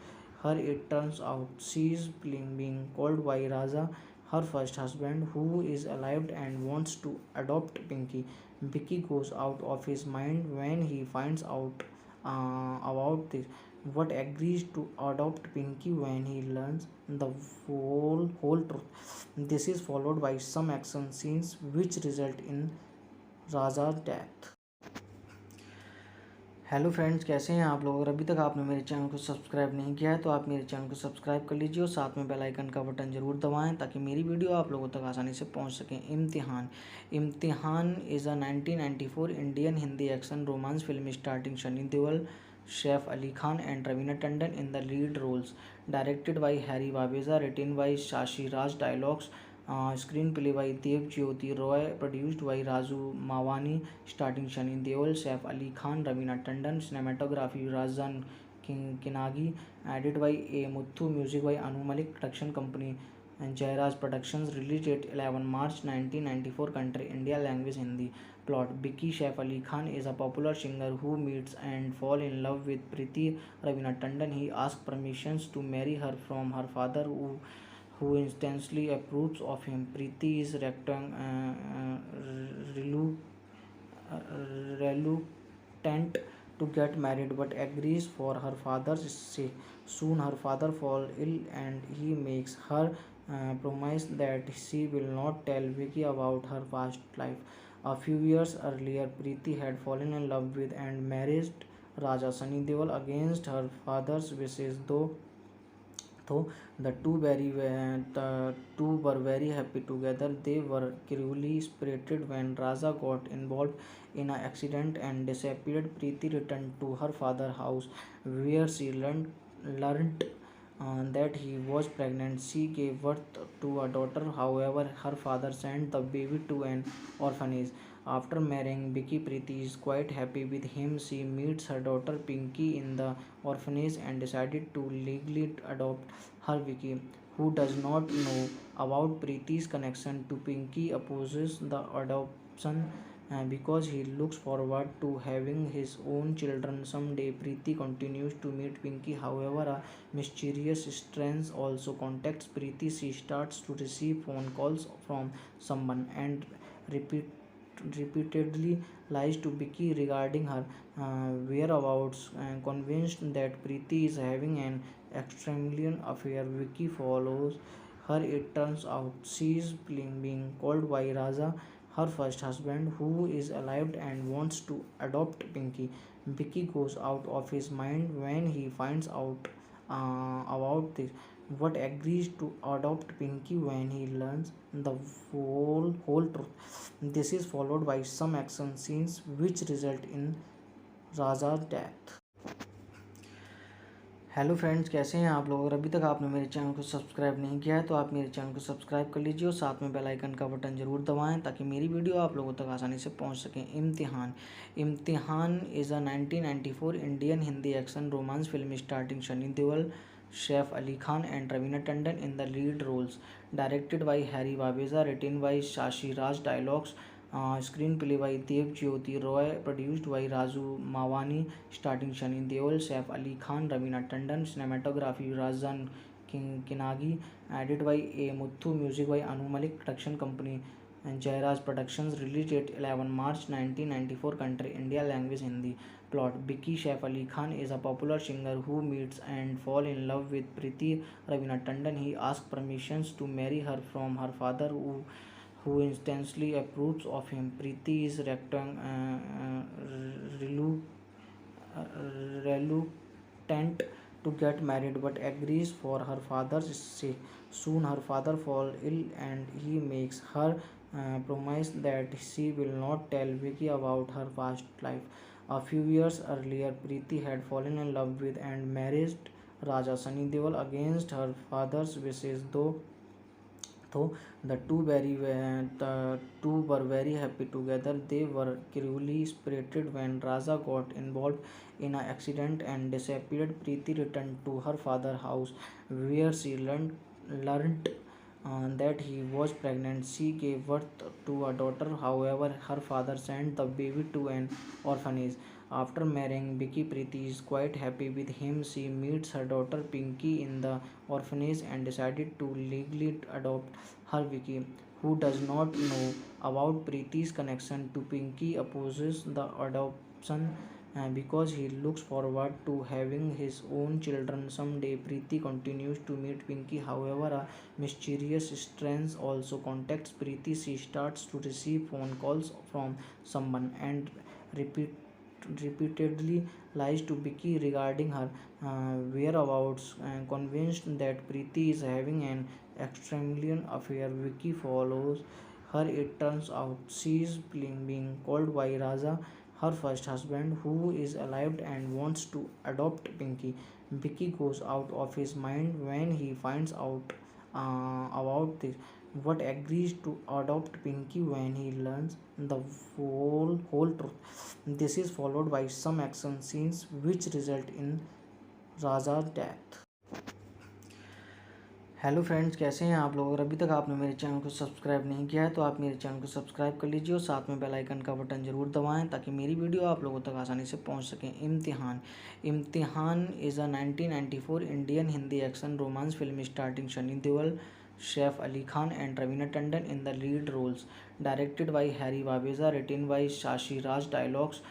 her. It turns out she is being called by Raja, her first husband, who is alive and wants to adopt Pinky. Vicky goes out of his mind when he finds out about this. What agrees to adopt Pinky when he learns the whole truth. This is followed by some action scenes which result in Raja's death. Hello friends, कैसे हैं आप लोग? अगर अभी तक आपने मेरे channel को सब्सक्राइब नहीं किया है तो आप मेरे चैनल को सब्सक्राइब कर लीजिए और साथ में बेल आइकन का बटन ज़रूर दबाएं ताकि मेरी वीडियो आप लोगों तक आसानी से पहुंच सकें। Imtihaan Imtihaan is a 1994 Indian Hindi action romance film starring Sunny Deol, Saif Ali Khan and Raveena Tandon in the lead roles. Directed by Harry Babeza, written by Shashi Raj, dialogues screenplay by Dev Jyoti Roy, produced by Raju Mawani, starring Sunny Deol, Saif Ali Khan, Raveena Tandon, cinematography Rajan Kinagi, edited by A. Muthu, music by Anu Malik, production company and Jairaj Productions, released date 11 March 1994, country India, language Hindi. Plot: Vicky Saif Ali Khan is a popular singer who meets and falls in love with Preeti Raveena Tandon. He asks permissions to marry her from her father, who instantly approves of him. Preeti is reluctant to get married but agrees for her father's sake. Soon her father falls ill and he makes her promise that she will not tell Vicky about her past life. A few years earlier, Preeti had fallen in love with and married Raja Sunny Deol against her father's wishes, though the two were very happy together. They were cruelly separated when Raja got involved in an accident and disappeared. Preeti returned to her father's house where she learned that he was pregnant. She gave birth to a daughter. However, her father sent the baby to an orphanage. After marrying Vicky, Preeti is quite happy with him. She meets her daughter Pinky in the orphanage and decided to legally adopt her. Vicky, who does not know about Preeti's connection to Pinky, opposes the adoption because he looks forward to having his own children someday. Preeti continues to meet Pinky. However, a mysterious stranger also contacts Preeti. She starts to receive phone calls from someone and repeatedly lies to Vicky regarding her whereabouts. Convinced that Preeti is having an extramarital affair, Vicky follows her. It turns out she is being called by Raja, her first husband, who is alive and wants to adopt Pinky. Vicky goes out of his mind when he finds out about this. What agrees to adopt Pinky when he learns the whole truth. This is followed by some action scenes which result in Raja's death. Hello friends, कैसे हैं आप लोग? अगर अभी तक आपने मेरे channel को सब्सक्राइब नहीं किया है तो आप मेरे चैनल को सब्सक्राइब कर लीजिए और साथ में बेल आइकन का बटन ज़रूर दबाएं ताकि मेरी वीडियो आप लोगों तक आसानी से पहुंच सकें। Imtihaan is a 1994 Indian Hindi action romance film starring Sunny Deol, Saif Ali Khan and Raveena Tandon in the lead roles. Directed by Harry Babeza, written by Shashi Raj, dialogues screenplay by Dev Jyoti Roy, produced by Raju Mawani, starring Sunny Deol, Saif Ali Khan, Raveena Tandon, cinematography Rajan Kinagi, edited by A. Muthu, music by Anu Malik, production company and Jairaj Productions, released date 11 March 1994, country India, language Hindi. Plot: Vicky Saif Ali Khan is a popular singer who meets and falls in love with Preeti Raveena Tandon. He asks permissions to marry her from her father, who instantly approves of him. Preeti is reluctant to get married but agrees for her father's sake. Soon her father falls ill and he makes her promise that she will not tell Vicky about her past life. A few years earlier, Preeti had fallen in love with and married Raja Sunny Deol against her father's wishes, though Though the two were very happy together, they were cruelly separated when Raja got involved in an accident and disappeared. Preeti returned to her father's house, where she learnt that he was pregnant. She gave birth to a daughter. However, her father sent the baby to an orphanage. After marrying Vicky, Preeti is quite happy with him. She meets her daughter Pinky in the orphanage and decided to legally adopt her. Vicky, who does not know about Preeti's connection to Pinky, opposes the adoption because he looks forward to having his own children someday. Preeti continues to meet Pinky. However, a mysterious stranger also contacts Preeti. She starts to receive phone calls from someone and repeat repeatedly lies to Vicky regarding her whereabouts. Convinced that Preeti is having an extramarital affair, Vicky follows her. It turns out she is being called by Raja, her first husband, who is alive and wants to adopt Pinky. Vicky goes out of his mind when he finds out about this, but agrees to adopt Pinky when he learns the whole truth. This is followed by some action scenes which result in Raja's death. Hello friends, कैसे हैं आप लोग। अगर अभी तक आपने मेरे channel को सब्सक्राइब नहीं किया है तो आप मेरे चैनल को सब्सक्राइब कर लीजिए और साथ में बेल आइकन का बटन ज़रूर दबाएं ताकि मेरी वीडियो आप लोगों तक आसानी से पहुंच सकें। Imtihaan Imtihaan is a 1994 Indian Hindi action romance film starring Sunny Deol, Saif Ali Khan and Raveena Tandon in the lead roles. Directed by Harry Babeza, written by Shashi Raj, dialogues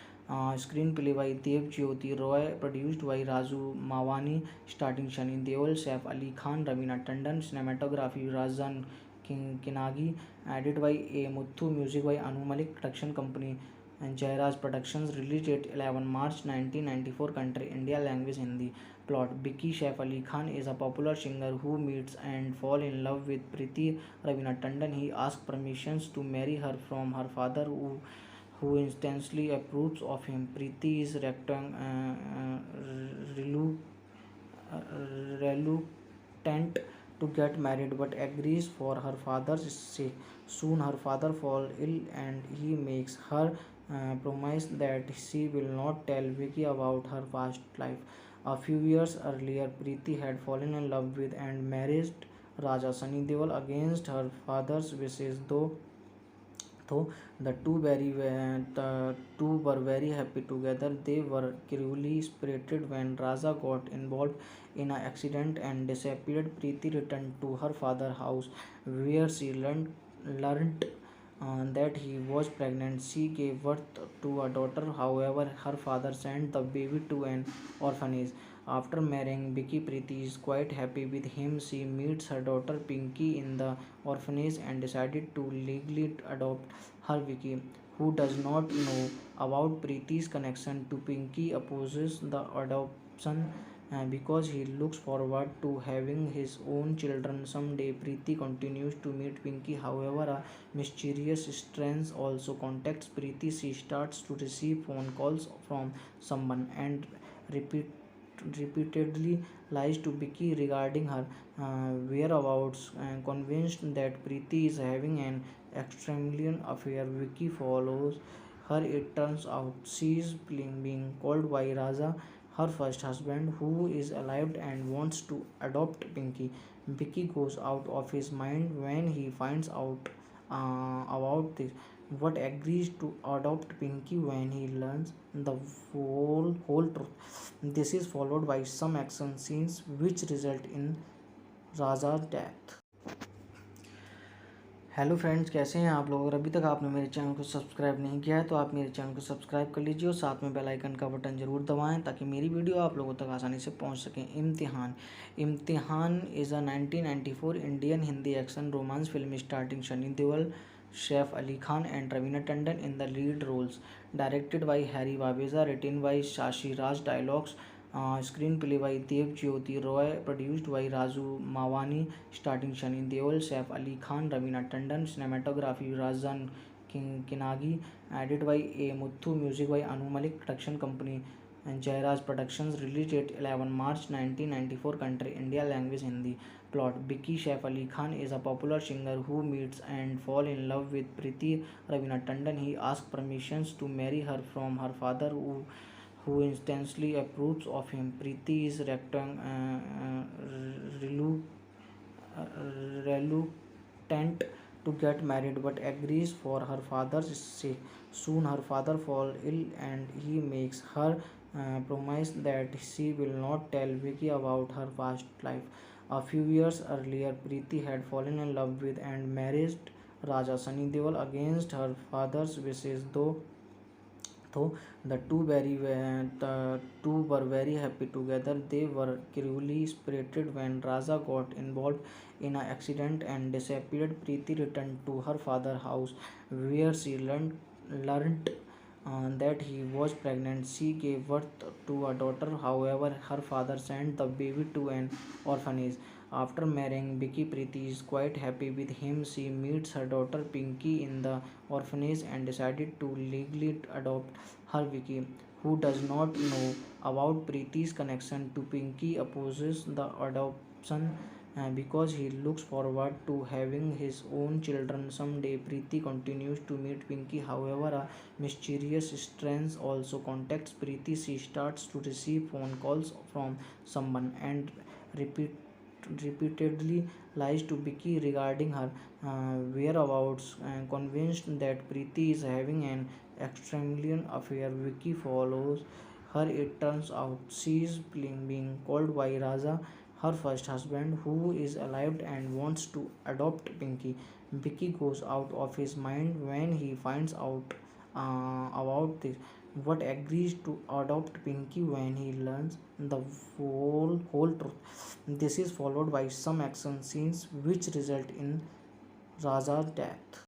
screenplay by Dev Jyoti Roy, produced by Raju Mawani, starring Sunny Deol, Saif Ali Khan, Raveena Tandon, cinematography Rajan Kinagi, edited by A. Muthu, music by Anu Malik, production company and Jairaj Productions, release date 11 March 1994, country India, language Hindi. Plot: Vicky Saif Ali Khan is a popular singer who meets and falls in love with Preeti Raveena Tandon. He asks permissions to marry her from her father, who instantly approves of him. Preeti is reluctant to get married but agrees for her father's sake. Soon her father falls ill and he makes her promise that she will not tell Vicky about her past life. A few years earlier, Preeti had fallen in love with and married Raja Sunny Deol against her father's wishes. Though the two were very happy together, they were cruelly separated when Raja got involved in an accident and disappeared. Preeti returned to her father's house, where she learnt that he was pregnant. She gave birth to a daughter. However, her father sent the baby to an orphanage. After marrying Vicky, Preeti is quite happy with him. She meets her daughter Pinky in the orphanage and decided to legally adopt her. Vicky, who does not know about Preeti's connection to Pinky, opposes the adoption because he looks forward to having his own children someday. Preeti continues to meet Pinky. However, a mysterious stranger also contacts Preeti. She starts to receive phone calls from someone and repeatedly lies to Vicky regarding her whereabouts. Convinced that Preeti is having an extramarital affair, Vicky follows her. It turns out she is being called by Raja, her first husband, who is alive and wants to adopt Pinky. Vicky goes out of his mind when he finds out about this, but agrees to adopt Pinky when he learns the whole truth. This is followed by some action scenes which result in Raja's death. Hello friends, कैसे हैं आप लोग। अगर अभी तक आपने मेरे channel को सब्सक्राइब नहीं किया है तो आप मेरे चैनल को सब्सक्राइब कर लीजिए और साथ में बेल आइकन का बटन ज़रूर दबाएं ताकि मेरी वीडियो आप लोगों तक आसानी से पहुंच सकें। Imtihaan is a 1994 Indian Hindi action romance film starring Sunny Deol, Saif Ali Khan and Raveena Tandon in the lead roles. Directed by Harry Babeza, written by Shashi Raj, dialogues screenplay by Dev Jyoti Roy, produced by Raju Mawani, starring Sunny Deol, Saif Ali Khan, Raveena Tandon, cinematography Rajan Kinagi, edited by A. Muthu, music by Anu Malik, production company and Jairaj Productions, released date 11 March 1994, country India, language Hindi. Plot: Vicky Saif Ali Khan is a popular singer who meets and falls in love with Preeti Ravina Tandon. He asks permissions to marry her from her father, who instantly approves of him. Preeti is reluctant to get married but agrees for her father's sake. Soon her father falls ill and he makes her promise that she will not tell Vicky about her past life. A few years earlier, Preeti had fallen in love with and married Raja Sunny Deol against her father's wishes, though the two were very happy together. They were cruelly separated when Raja got involved in an accident and disappeared. Preeti returned to her father's house, where she learnt that he was pregnant. She gave birth to a daughter. However, her father sent the baby to an orphanage. After marrying Vicky, Preeti is quite happy with him. She meets her daughter Pinky in the orphanage and decided to legally adopt her. Vicky, who does not know about Preeti's connection to Pinky, opposes the adoption because he looks forward to having his own children someday. Preeti continues to meet Pinky. However, a mysterious stranger also contacts Preeti. She starts to receive phone calls from someone and repeat repeatedly lies to Vicky regarding her whereabouts. Convinced that Preeti is having an extramarital affair, Vicky follows her. It turns out she is being called by Raja, her first husband, who is alive and wants to adopt Pinky. Vicky goes out of his mind when he finds out about this, but agrees to adopt Pinky when he learns the whole truth. This is followed by some action scenes which result in Raja's death.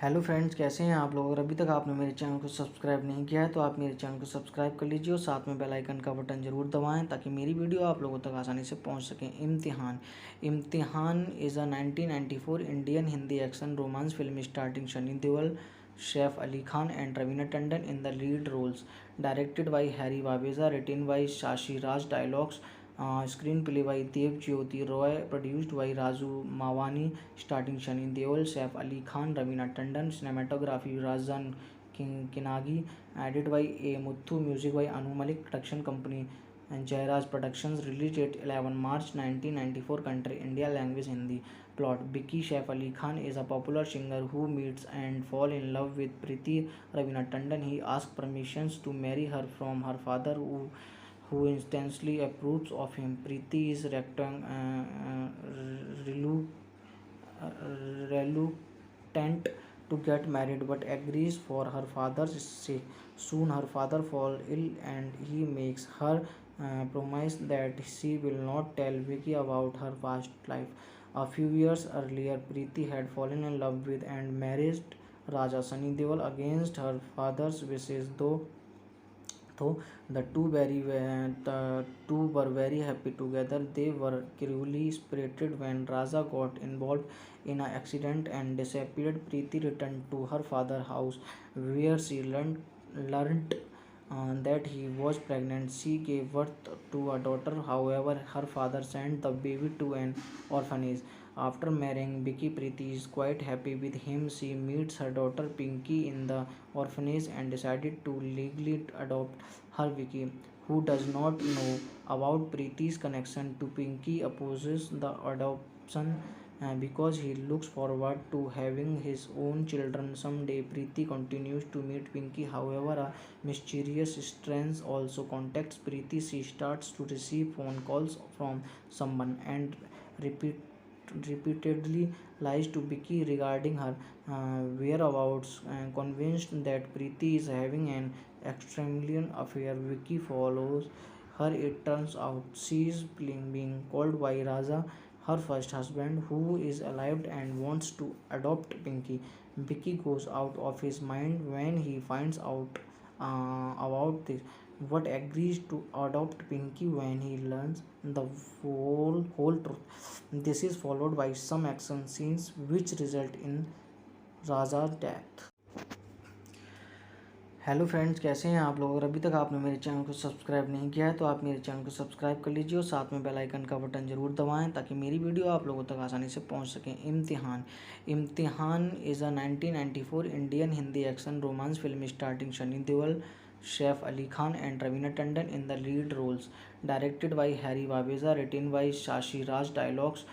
Hello friends, कैसे हैं आप लोग? अगर अभी तक आपने मेरे channel को सब्सक्राइब नहीं किया है तो आप मेरे चैनल को सब्सक्राइब कर लीजिए और साथ में बेल आइकन का बटन ज़रूर दबाएं ताकि मेरी वीडियो आप लोगों तक आसानी से पहुंच सकें। Imtihaan Imtihaan is a 1994 Indian Hindi action romance film starring Sunny Deol, Saif Ali Khan and Raveena Tandon in the lead roles. Directed by Harry Babeza, written by Shashi Raj, dialogues screenplay by Dev Jyoti Roy, produced by Raju Mawani, starring Sunny Deol, Saif Ali Khan, Raveena Tandon, cinematography Rajan Kinagi, edited by A. Muthu, music by Anu Malik, production company and Jairaj Productions, released date 11 March 1994, country India, language Hindi. Plot: Vicky Saif Ali Khan is a popular singer who meets and falls in love with Preeti Ravina Tandon. He asks permissions to marry her from her father, who instantly approves of him. Preeti is reluctant to get married but agrees for her father's sake. Soon her father falls ill and he makes her promise that she will not tell Vicky about her past life. A few years earlier, Preeti had fallen in love with and married Raja Sunny Deol against her father's wishes, though the two were very happy together. They were cruelly separated when Raja got involved in an accident and disappeared. Preeti returned to her father's house, where she learnt that he was pregnant. She gave birth to a daughter. However, her father sent the baby to an orphanage. After marrying Vicky, Preeti is quite happy with him. She meets her daughter Pinky in the orphanage and decided to legally adopt her. Vicky, who does not know about Preeti's connection to Pinky, opposes the adoption because he looks forward to having his own children someday. Preeti continues to meet Pinky. However, a mysterious stranger also contacts Preeti. She starts to receive phone calls from someone and repeatedly lies to Vicky regarding her whereabouts. Convinced that Preeti is having an extramarital affair, Vicky follows her. It turns out she is being called by Raja, her first husband, who is alive and wants to adopt Pinky. Vicky goes out of his mind when he finds out about this, but agrees to adopt Pinky when he learns the whole truth. This is followed by some action scenes which result in Raja's death. Hello friends, कैसे हैं आप लोग। अगर अभी तक आपने मेरे channel को सब्सक्राइब नहीं किया है तो आप मेरे चैनल को सब्सक्राइब कर लीजिए और साथ में बेल आइकन का बटन ज़रूर दबाएं ताकि मेरी वीडियो आप लोगों तक आसानी से पहुंच सकें। Imtihaan. Imtihaan is a 1994 Indian Hindi action romance film starring Sunny Deol, Saif Ali Khan and Raveena Tandon in the lead roles. Directed by Harry Babeza, written by Shashi Raj, dialogues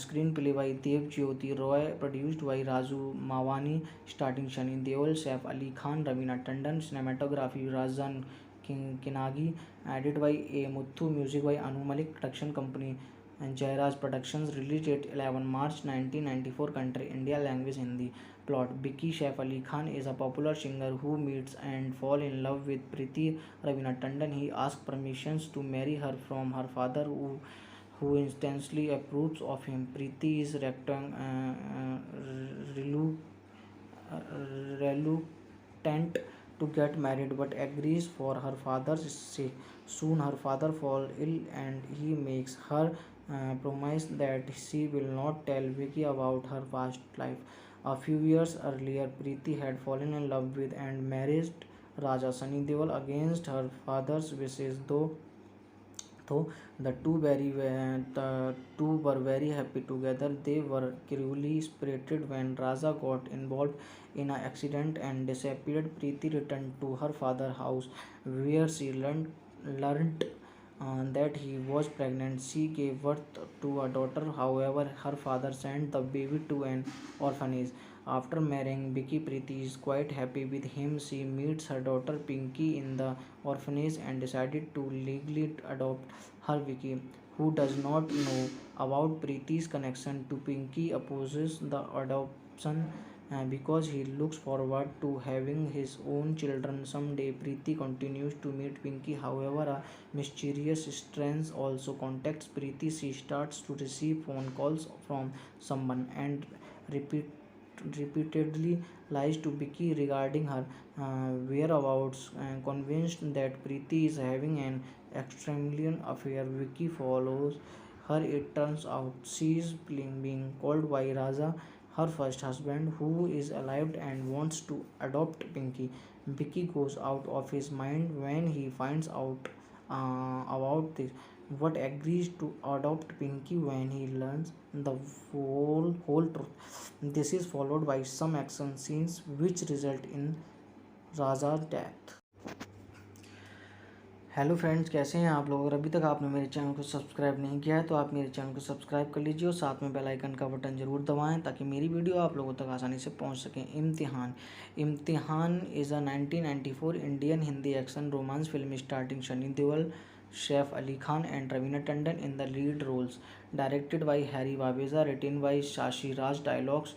screenplay by Dev Jyoti Roy, produced by Raju Mawani, starting Shani Deol, Saif Ali Khan, Raveena Tandon, cinematography Razan Kinagi, edited by A. Muthu, music by Anu Malik, production company and Jairaj Productions, release date 11 March 1994, country India, language Hindi. Plot: Vicky Saif Ali Khan is a popular singer who meets and falls in love with Preeti Raveena Tandon. He asks permissions to marry her from her father, who instantly approves of him. Preeti is reluctant to get married but agrees for her father's sake. Soon her father falls ill and he makes her promise that she will not tell Vicky about her past life. A few years earlier, Preeti had fallen in love with and married Raja Sunny Deol against her father's wishes, though the two were very happy together. They were cruelly separated when Raja got involved in an accident and disappeared. Preeti returned to her father's house, where she learnt that he was pregnant. She gave birth to a daughter. However, her father sent the baby to an orphanage. After marrying Vicky, Preeti is quite happy with him. She meets her daughter Pinky in the orphanage and decided to legally adopt her. Vicky, who does not know about Preeti's connection to Pinky, opposes the adoption because he looks forward to having his own children someday. Preeti continues to meet Pinky. However, a mysterious stranger also contacts Preeti. She starts to receive phone calls from someone and repeatedly lies to Vicky regarding her whereabouts. Convinced that Preeti is having an extramarital affair, Vicky follows her. It turns out she is being called by Raja, her first husband, who is alive and wants to adopt Pinky. Vicky goes out of his mind when he finds out about this, but agrees to adopt Pinky when he learns the whole truth. This is followed by some action scenes which result in Raja's death. Hello friends, कैसे हैं आप लोग। अगर अभी तक आपने मेरे channel को सब्सक्राइब नहीं किया है तो आप मेरे चैनल को सब्सक्राइब कर लीजिए और साथ में बेल आइकन का बटन ज़रूर दबाएं ताकि मेरी वीडियो आप लोगों तक आसानी से पहुंच सकें। Imtihaan. Imtihaan is a 1994 Indian Hindi action romance film starring Sunny Deol, Saif Ali Khan and Raveena Tandon in the lead roles. Directed by Harry Babeza, written by Shashi Raj, dialogues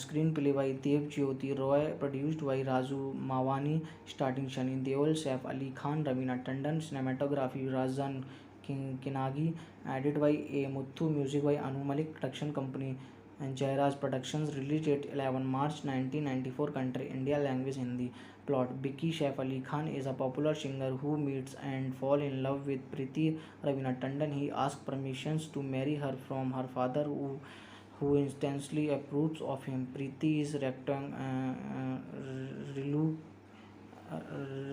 screenplay by Dev Jyoti Roy, produced by Raju Mawani, starring Shani Deol, Saif Ali Khan, Raveena Tandon, cinematography Razan Kinagi, edited by A. Muthu, music by Anu Malik, production company and Jairaj Productions, release date 11 March 1994, country India, language Hindi. Plot: Vicky Saif Ali Khan is a popular singer who meets and falls in love with Preeti Raveena Tandon. He asks permissions to marry her from her father, who instantly approves of him. Preeti is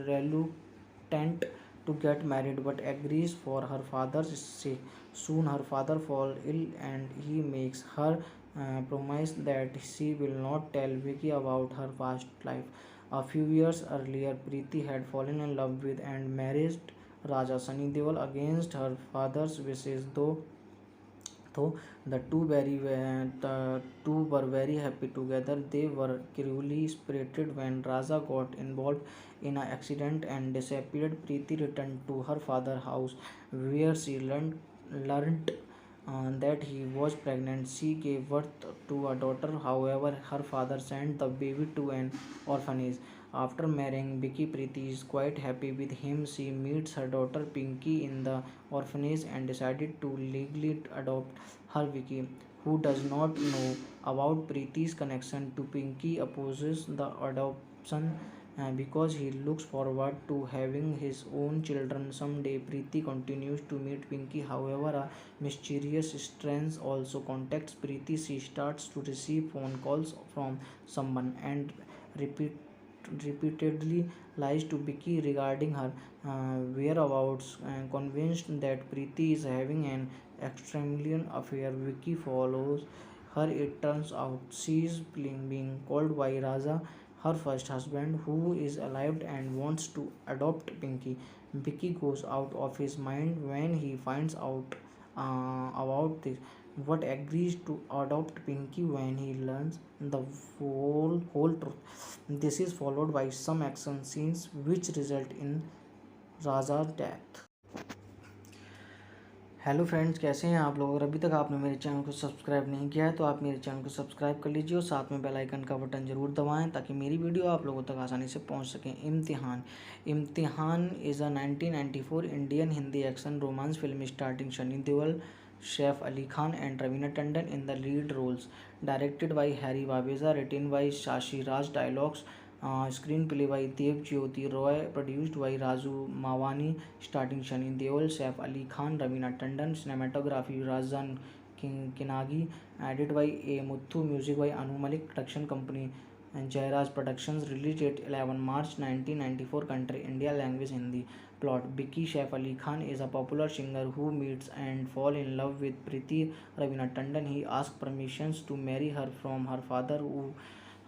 reluctant to get married but agrees for her father's sake. Soon her father falls ill and he makes her promise that she will not tell Vicky about her past life. A few years earlier, Preeti had fallen in love with and married Raja Sunny Deol against her father's wishes, though the two were very happy together. They were cruelly separated when Raja got involved in an accident and disappeared. Preeti returned to her father's house, where she learnt that he was pregnant. She gave birth to a daughter. However, her father sent the baby to an orphanage. After marrying Vicky, Preeti is quite happy with him. She meets her daughter Pinky in the orphanage and decided to legally adopt her. Vicky, who does not know about Preeti's connection to Pinky, opposes the adoption because he looks forward to having his own children someday. Preeti continues to meet Pinky. However, a mysterious stranger also contacts Preeti. She starts to receive phone calls from someone and repeat repeatedly lies to Vicky regarding her whereabouts. Convinced that Preeti is having an extramarital affair, Vicky follows her. It turns out she is being called by Raja, her first husband, who is alive and wants to adopt Pinky. Vicky goes out of his mind when he finds out about this, but agrees to adopt Pinky when he learns the whole truth. This is followed by some action scenes which result in Raja's death. Hello friends, कैसे हैं आप लोग? अगर अभी तक आपने मेरे channel को सब्सक्राइब नहीं किया है तो आप मेरे चैनल को सब्सक्राइब कर लीजिए और साथ में बेल आइकन का बटन ज़रूर दबाएं ताकि मेरी वीडियो आप लोगों तक आसानी से पहुंच सकें। Imtihaan Imtihaan is a 1994 Indian Hindi action romance film starring Sunny Deol, Saif Ali Khan and Raveena Tandon in the lead roles. Directed by Harry Babeza, written by Shashi Raj, dialogues screenplay by Dev Jyoti Roy, produced by Raju Mawani, starting Sunny Deol, Saif Ali Khan, Raveena Tandon, cinematography Razan Kinagi, edited by A. Muthu, music by Anu Malik, production company and Jairaj Productions, released date 11 March 1994, country India, language Hindi. Plot: Vicky Saif Ali Khan is a popular singer who meets and falls in love with Preeti Raveena Tandon. He asks permissions to marry her from her father,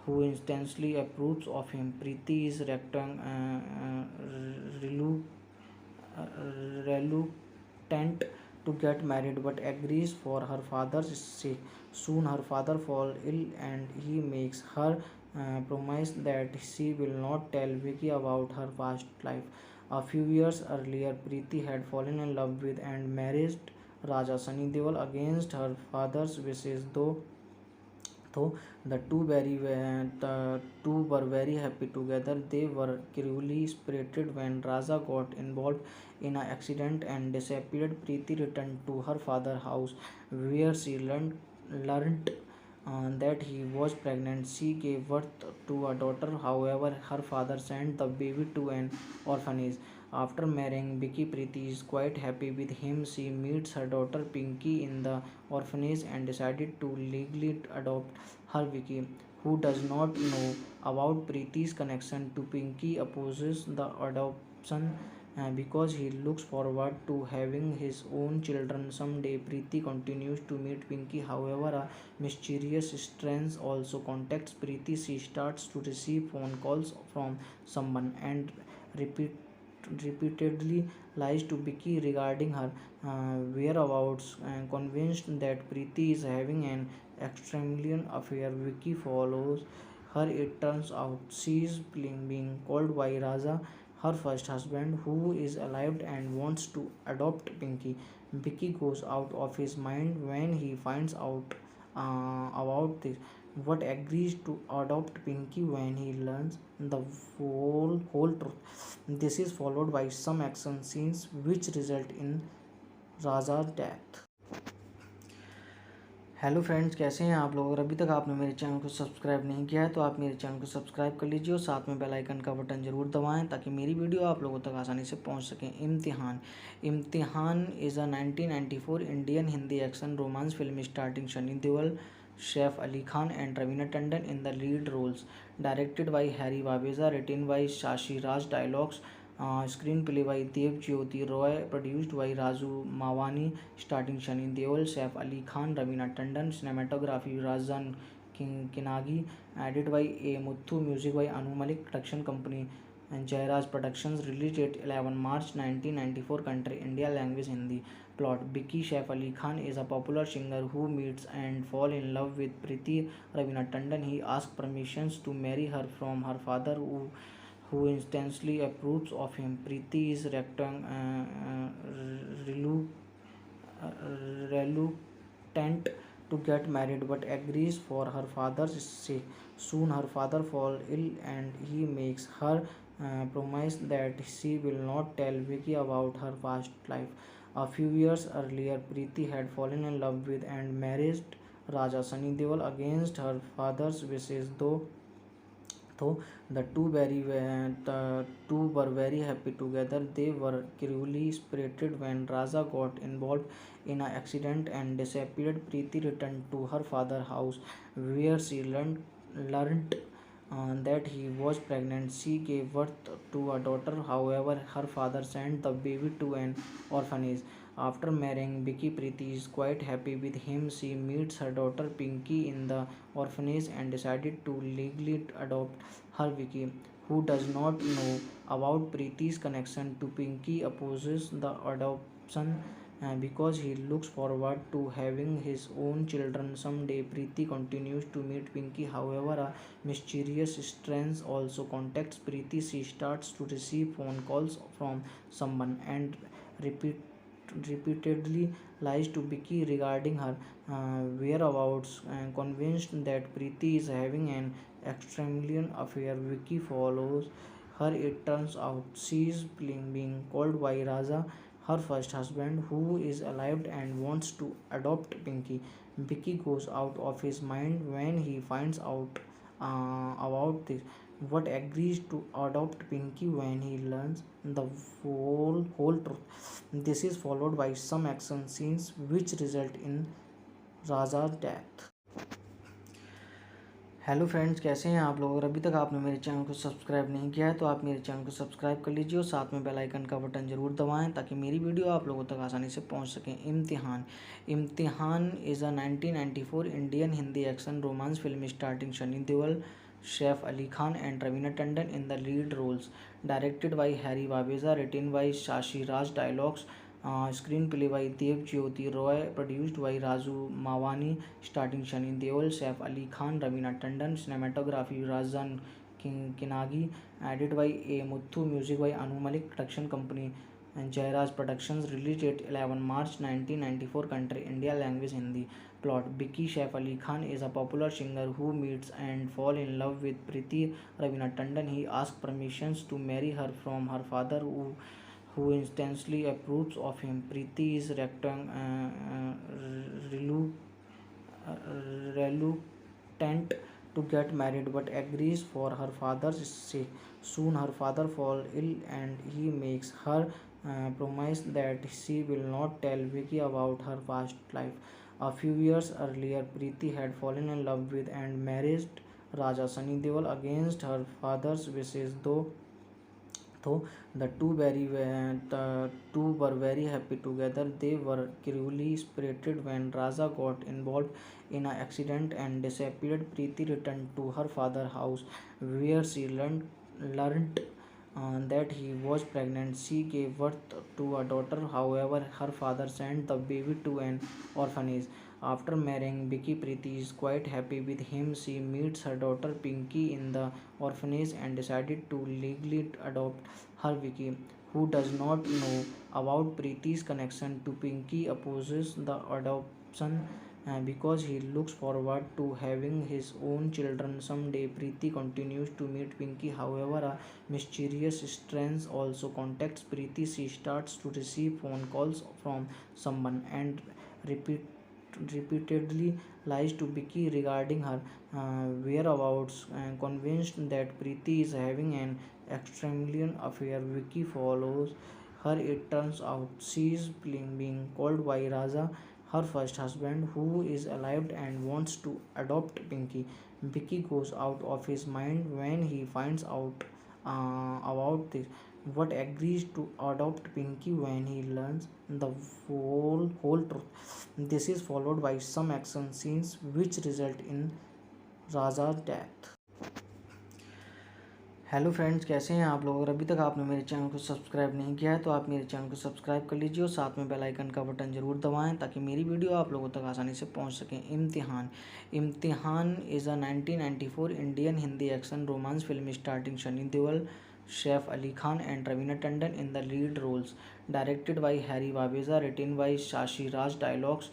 who instantly approves of him. Preeti is reluctant to get married but agrees for her father's sake. Soon her father falls ill and he makes her promise that she will not tell Vicky about her past life. A few years earlier, Preeti had fallen in love with and married Raja Sunny Deol against her father's wishes, though the two were very happy together. They were cruelly separated when Raja got involved in an accident and disappeared. Preeti returned to her father's house, where she learnt that he was pregnant. She gave birth to a daughter. However, her father sent the baby to an orphanage. After marrying Vicky, Preeti is quite happy with him. She meets her daughter Pinky in the orphanage and decided to legally adopt her. Vicky, who does not know about Preeti's connection to Pinky, opposes the adoption because he looks forward to having his own children someday. Preeti continues to meet Pinky. However, a mysterious stranger also contacts Preeti. She starts to receive phone calls from someone and repeatedly lies to Vicky regarding her whereabouts. Convinced that Preeti is having an extramarital affair, Vicky follows her. It turns out she is being called by Raja, her first husband, who is alive and wants to adopt Pinky. Vicky goes out of his mind when he finds out about this, but agrees to adopt Pinky when he learns the whole truth. This is followed by some action scenes which result in Raja's death. Hello friends, कैसे हैं आप लोग? अगर अभी तक आपने मेरे channel को सब्सक्राइब नहीं किया है तो आप मेरे चैनल को सब्सक्राइब कर लीजिए और साथ में बेल आइकन का बटन ज़रूर दबाएं ताकि मेरी वीडियो आप लोगों तक आसानी से पहुंच सकें। Imtihaan is a 1994 Indian Hindi action romance film starring Sunny Deol, Saif Ali Khan and Raveena Tandon in the lead roles. Directed by Harry Babeza, written by Shashi Raj, dialogues screenplay by Dev Jyoti Roy, produced by Raju Mawani, starring Sunny Deol, Saif Ali Khan, Raveena Tandon, cinematography Razan Kinagi, edited by A. Muthu, music by Anu Malik, production company and Jairaj Productions, released date 11 March 1994, country India, language Hindi. Plot: Vicky Saif Ali Khan is a popular singer who meets and falls in love with Preeti Raveena Tandon. He asks permissions to marry her from her father, who instantly approves of him. Preeti is reluctant to get married but agrees for her father's sake. Soon her father falls ill and he makes her promise that she will not tell Vicky about her past life. A few years earlier, Preeti had fallen in love with and married Raja Sunny Deol against her father's wishes, though the two were very happy together. They were cruelly separated when Raja got involved in an accident and disappeared. Preeti returned to her father's house, where she learnt that he was pregnant. She gave birth to a daughter. However, her father sent the baby to an orphanage. After marrying Vicky, Preeti is quite happy with him. She meets her daughter Pinky in the orphanage and decided to legally adopt her. Vicky, who does not know about Preeti's connection to Pinky, opposes the adoption because he looks forward to having his own children someday. Preeti continues to meet Pinky. However, a mysterious stranger also contacts Preeti. She starts to receive phone calls from someone and repeat repeatedly lies to Vicky regarding her whereabouts. Convinced that Preeti is having an extramarital affair, Vicky follows her. It turns out she is being called by Raja, her first husband, who is alive and wants to adopt Pinky. Vicky goes out of his mind when he finds out about this, but agrees to adopt Pinky when he learns the whole truth. This is followed by some action scenes which result in Raja's death. Hello friends, कैसे हैं आप लोग? अगर अभी तक आपने मेरे channel को सब्सक्राइब नहीं किया है तो आप मेरे चैनल को सब्सक्राइब कर लीजिए और साथ में बेल आइकन का बटन ज़रूर दबाएं ताकि मेरी वीडियो आप लोगों तक आसानी से पहुंच सकें। Imtihaan Imtihaan is a 1994 Indian Hindi action romance film starring Sunny Deol, Saif Ali Khan and Raveena Tandon in the lead roles. Directed by Harry Babeza, written by Shashi Raj, dialogues screenplay by Dev Jyoti Roy, produced by Raju Mawani, starting Sunny Deol, Saif Ali Khan, Raveena Tandon, cinematography Razan Kinagi, edited by A. Muthu, music by Anu Malik, production company and Jairaj Productions, released date 11 March 1994, country India, language Hindi. Plot: Vicky Saif Ali Khan is a popular singer who meets and falls in love with Preeti Raveena Tandon. He asks permissions to marry her from her father, who instantly approves of him. Preeti is reluctant to get married but agrees for her father's sake. Soon her father falls ill and he makes her promise that she will not tell Vicky about her past life. A few years earlier, Preeti had fallen in love with and married Raja Sunny Deol against her father's wishes, though the two were very happy together. They were cruelly separated when Raja got involved in an accident and disappeared. Preeti returned to her father's house where she learned that he was pregnant. She gave birth to a daughter. However, her father sent the baby to an orphanage. After marrying Vicky, Preeti is quite happy with him. She meets her daughter Pinky in the orphanage and decided to legally adopt her. Vicky, who does not know about Preeti's connection to Pinky, opposes the adoption because he looks forward to having his own children someday. Preeti continues to meet Pinky. However, a mysterious stranger also contacts Preeti. She starts to receive phone calls from someone and repeatedly lies to Vicky regarding her whereabouts. Convinced that Preeti is having an extramarital affair, Vicky follows her. It turns out she is being called by Raja, her first husband, who is alive and wants to adopt Pinky. Vicky goes out of his mind when he finds out about this, but agrees to adopt Pinky when he learns the whole truth. This is followed by some action scenes which result in Raja's death. Hello friends, कैसे हैं आप लोग? अगर अभी तक आपने मेरे channel को सब्सक्राइब नहीं किया है तो आप मेरे चैनल को सब्सक्राइब कर लीजिए और साथ में बेल आइकन का बटन ज़रूर दबाएं ताकि मेरी वीडियो आप लोगों तक आसानी से पहुंच सकें। Imtihaan is a 1994 Indian Hindi action romance film starring Sunny Deol, Saif Ali Khan and Raveena Tandon in the lead roles. Directed by Harry Babeza, written by Shashi Raj, dialogues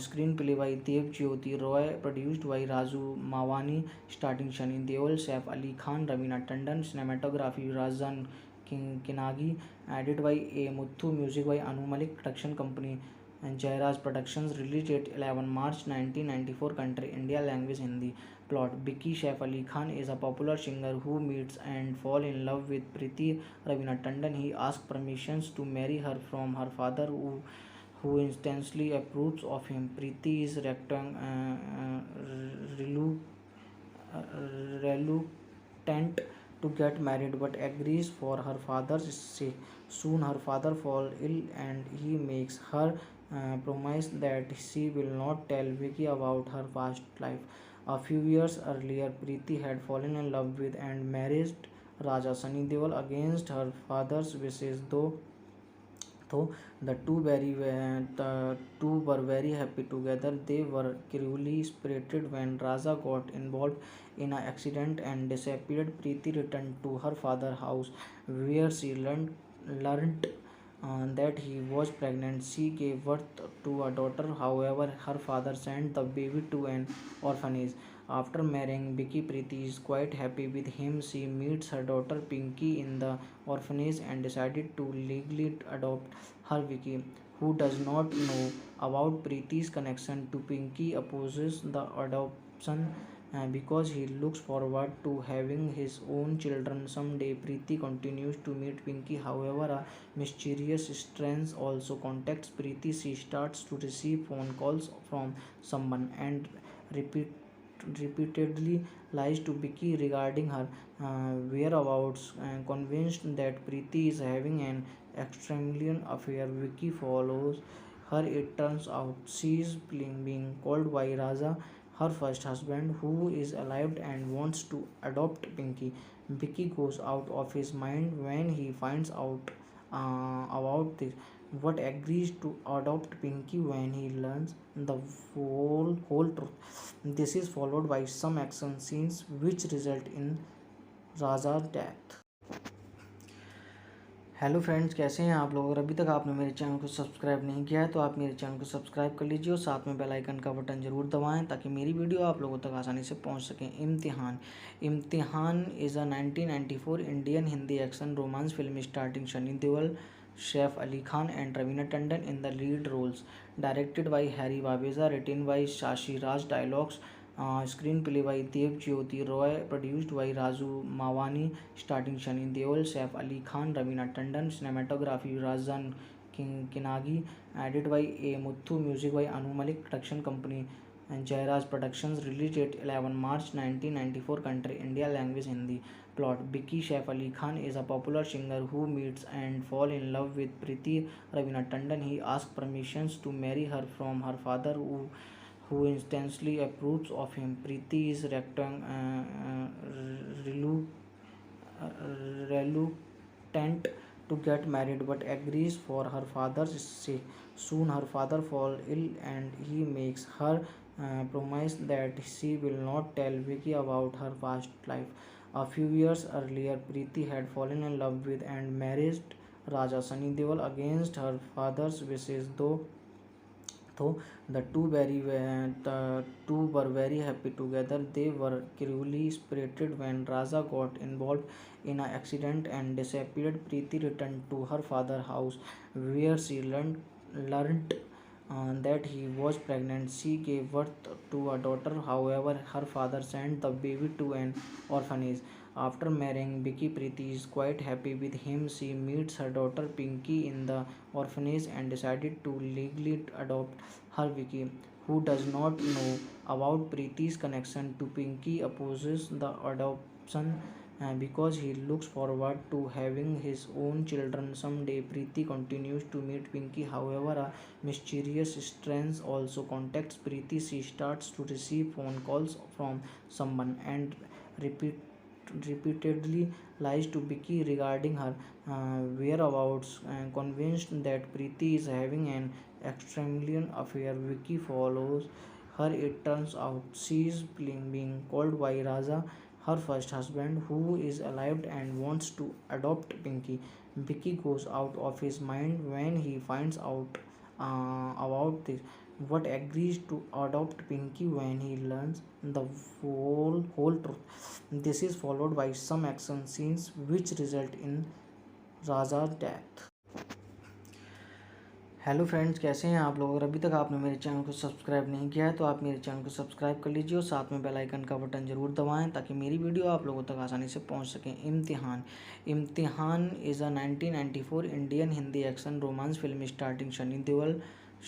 screenplay by Dev Jyoti Roy, produced by Raju Mawani, starring Sunny Deol, Saif Ali Khan, Raveena Tandon, cinematography Razan Kinagi, edited by A. Muthu, music by Anu Malik, production company and Jairaj Productions, released date 11 March 1994, country India, language Hindi. Plot: Vicky Saif Ali Khan is a popular singer who meets and falls in love with Preeti Raveena Tandon. He asks permissions to marry her from her father, who instantly approves of him. Preeti is reluctant tent to get married but agrees for her father's sake. Soon her father falls ill and he makes her promise that she will not tell Vicky about her past life. A few years earlier, Preeti had fallen in love with and married Raja Sunny Deol against her father's wishes, though the two were very happy together. They were cruelly separated when Raja got involved in an accident and disappeared. Preeti returned to her father's house, where she learnt that he was pregnant. She gave birth to a daughter. However, her father sent the baby to an orphanage. After marrying Vicky, Preeti is quite happy with him. She meets her daughter Pinky in the orphanage and decided to legally adopt her. Vicky, who does not know about Preeti's connection to Pinky, opposes the adoption because he looks forward to having his own children someday. Preeti continues to meet Pinky. However, a mysterious stranger also contacts Preeti. She starts to receive phone calls from someone and repeat repeatedly lies to Vicky regarding her whereabouts. Convinced that Preeti is having an extramarital affair, Vicky follows her. It turns out she is being called by Raja, her first husband, who is alive and wants to adopt Pinky. Vicky goes out of his mind when he finds out about this, but agrees to adopt Pinky when he learns the whole truth. This is followed by some action scenes which result in Raja's death. Hello friends, कैसे हैं आप लोग? अगर अभी तक आपने मेरे channel को सब्सक्राइब नहीं किया है तो आप मेरे चैनल को सब्सक्राइब कर लीजिए और साथ में बेल आइकन का बटन ज़रूर दबाएं ताकि मेरी वीडियो आप लोगों तक आसानी से पहुंच सकें। Imtihaan Imtihaan is a 1994 Indian Hindi action romance film starring Sunny Deol, Saif Ali Khan and Raveena Tandon in the lead roles. Directed by Harry Babeza, written by Shashi Raj, dialogues screenplay by Dev Jyoti Roy, produced by Raju Mawani, starring Sunny Deol, Saif Ali Khan, Raveena Tandon. Cinematography Rajan Kinagi, edited by A Muthu, music by Anu Malik, production company and Jairaj Productions. Release date 11 March 1994, country India, language Hindi. Plot: Vicky Saif Ali Khan is a popular singer who meets and falls in love with Preeti Raveena Tandon. He asks permissions to marry her from her father, who instantly approves of him. Preeti is reluctant to get married but agrees for her father's sake. Soon her father falls ill and he makes her promise that she will not tell Vicky about her past life. A few years earlier, Preeti had fallen in love with and married Raja Sunny Deol against her father's wishes, though the two were very happy together. They were cruelly separated when Raja got involved in an accident and disappeared. Preeti returned to her father's house, where she learnt that he was pregnant. She gave birth to a daughter. However, her father sent the baby to an orphanage. After marrying Vicky, Preeti is quite happy with him. She meets her daughter Pinky in the orphanage and decided to legally adopt her. Vicky, who does not know about Preeti's connection to Pinky, opposes the adoption because he looks forward to having his own children someday. Preeti continues to meet Pinky. However, a mysterious stranger also contacts Preeti. She starts to receive phone calls from someone and repeatedly lies to Vicky regarding her whereabouts. Convinced that Preeti is having an extramarital affair, Vicky follows her. It turns out she is being called by Raja, her first husband, who is alive and wants to adopt Pinky. Vicky goes out of his mind when he finds out about this, but agrees to adopt Pinky when he learns the whole truth. This is followed by some action scenes which result in Raja's death. Hello friends, कैसे हैं आप लोग? अगर अभी तक आपने मेरे channel को सब्सक्राइब नहीं किया है तो आप मेरे चैनल को सब्सक्राइब कर लीजिए और साथ में बेल आइकन का बटन ज़रूर दबाएं ताकि मेरी वीडियो आप लोगों तक आसानी से पहुंच सकें। Imtihaan is a 1994 Indian Hindi action romance film starring Sunny Deol,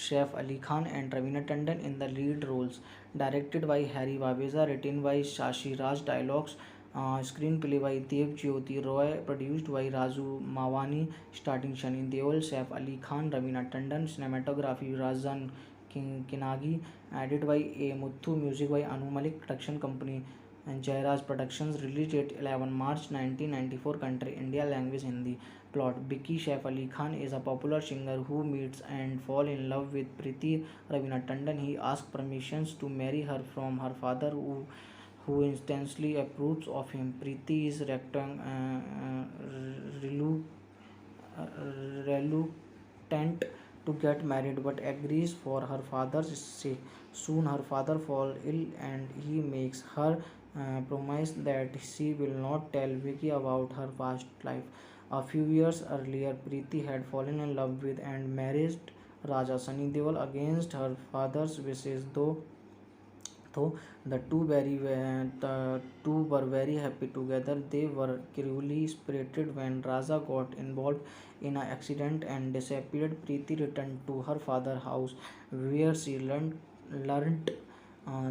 Saif Ali Khan and Raveena Tandon in the lead roles. Directed by Harry Babeza, written by Shashi Raj, dialogues Screenplay by Dev Jyoti Roy, produced by Raju Mawani, starting Shani Deol, Saif Ali Khan, Ravina Tandon, cinematography Razan Kinagi, edited by A. Muthu, music by Anu Malik, production company and Jairaj Productions, released date 11 March 1994, country India, language Hindi. Plot: Vicky Saif Ali Khan is a popular singer who meets and falls in love with Preeti Ravina Tandon. He asks permissions to marry her from her father, who instantly approves of him. Preeti is relu- reluctant to get married but agrees for her father's sake. Soon her father falls ill and he makes her promise that she will not tell Vicky about her past life. A few years earlier, Preeti had fallen in love with and married Raja Sunny Deol against her father's wishes, though the two were very happy together. They were cruelly separated when Raja got involved in an accident and disappeared. Preeti returned to her father's house, where she learned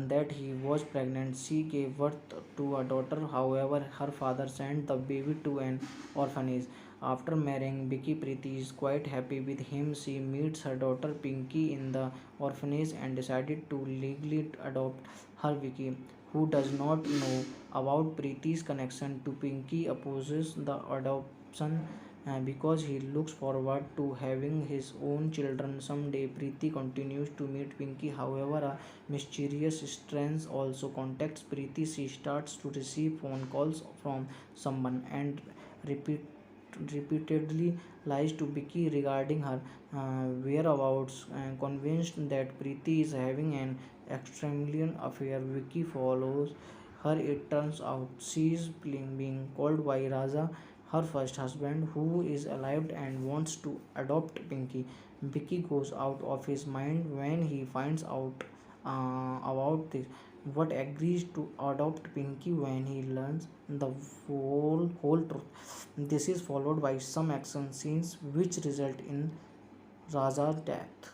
that he was pregnant. She gave birth to a daughter. However, her father sent the baby to an orphanage. After marrying Vicky, Preeti is quite happy with him. She meets her daughter Pinky in the orphanage and decided to legally adopt her. Vicky, who does not know about Preeti's connection to Pinky, opposes the adoption because he looks forward to having his own children someday. Preeti continues to meet Pinky. However, a mysterious stranger also contacts Preeti. She starts to receive phone calls from someone and repeat repeatedly lies to Vicky regarding her whereabouts. Convinced that Preeti is having an extramarital affair, Vicky follows her. It turns out she is being called by Raja, her first husband, who is alive and wants to adopt Pinky. Vicky goes out of his mind when he finds out about this, but agrees to adopt Pinky when he learns the whole truth. This is followed by some action scenes which result in Raja's death.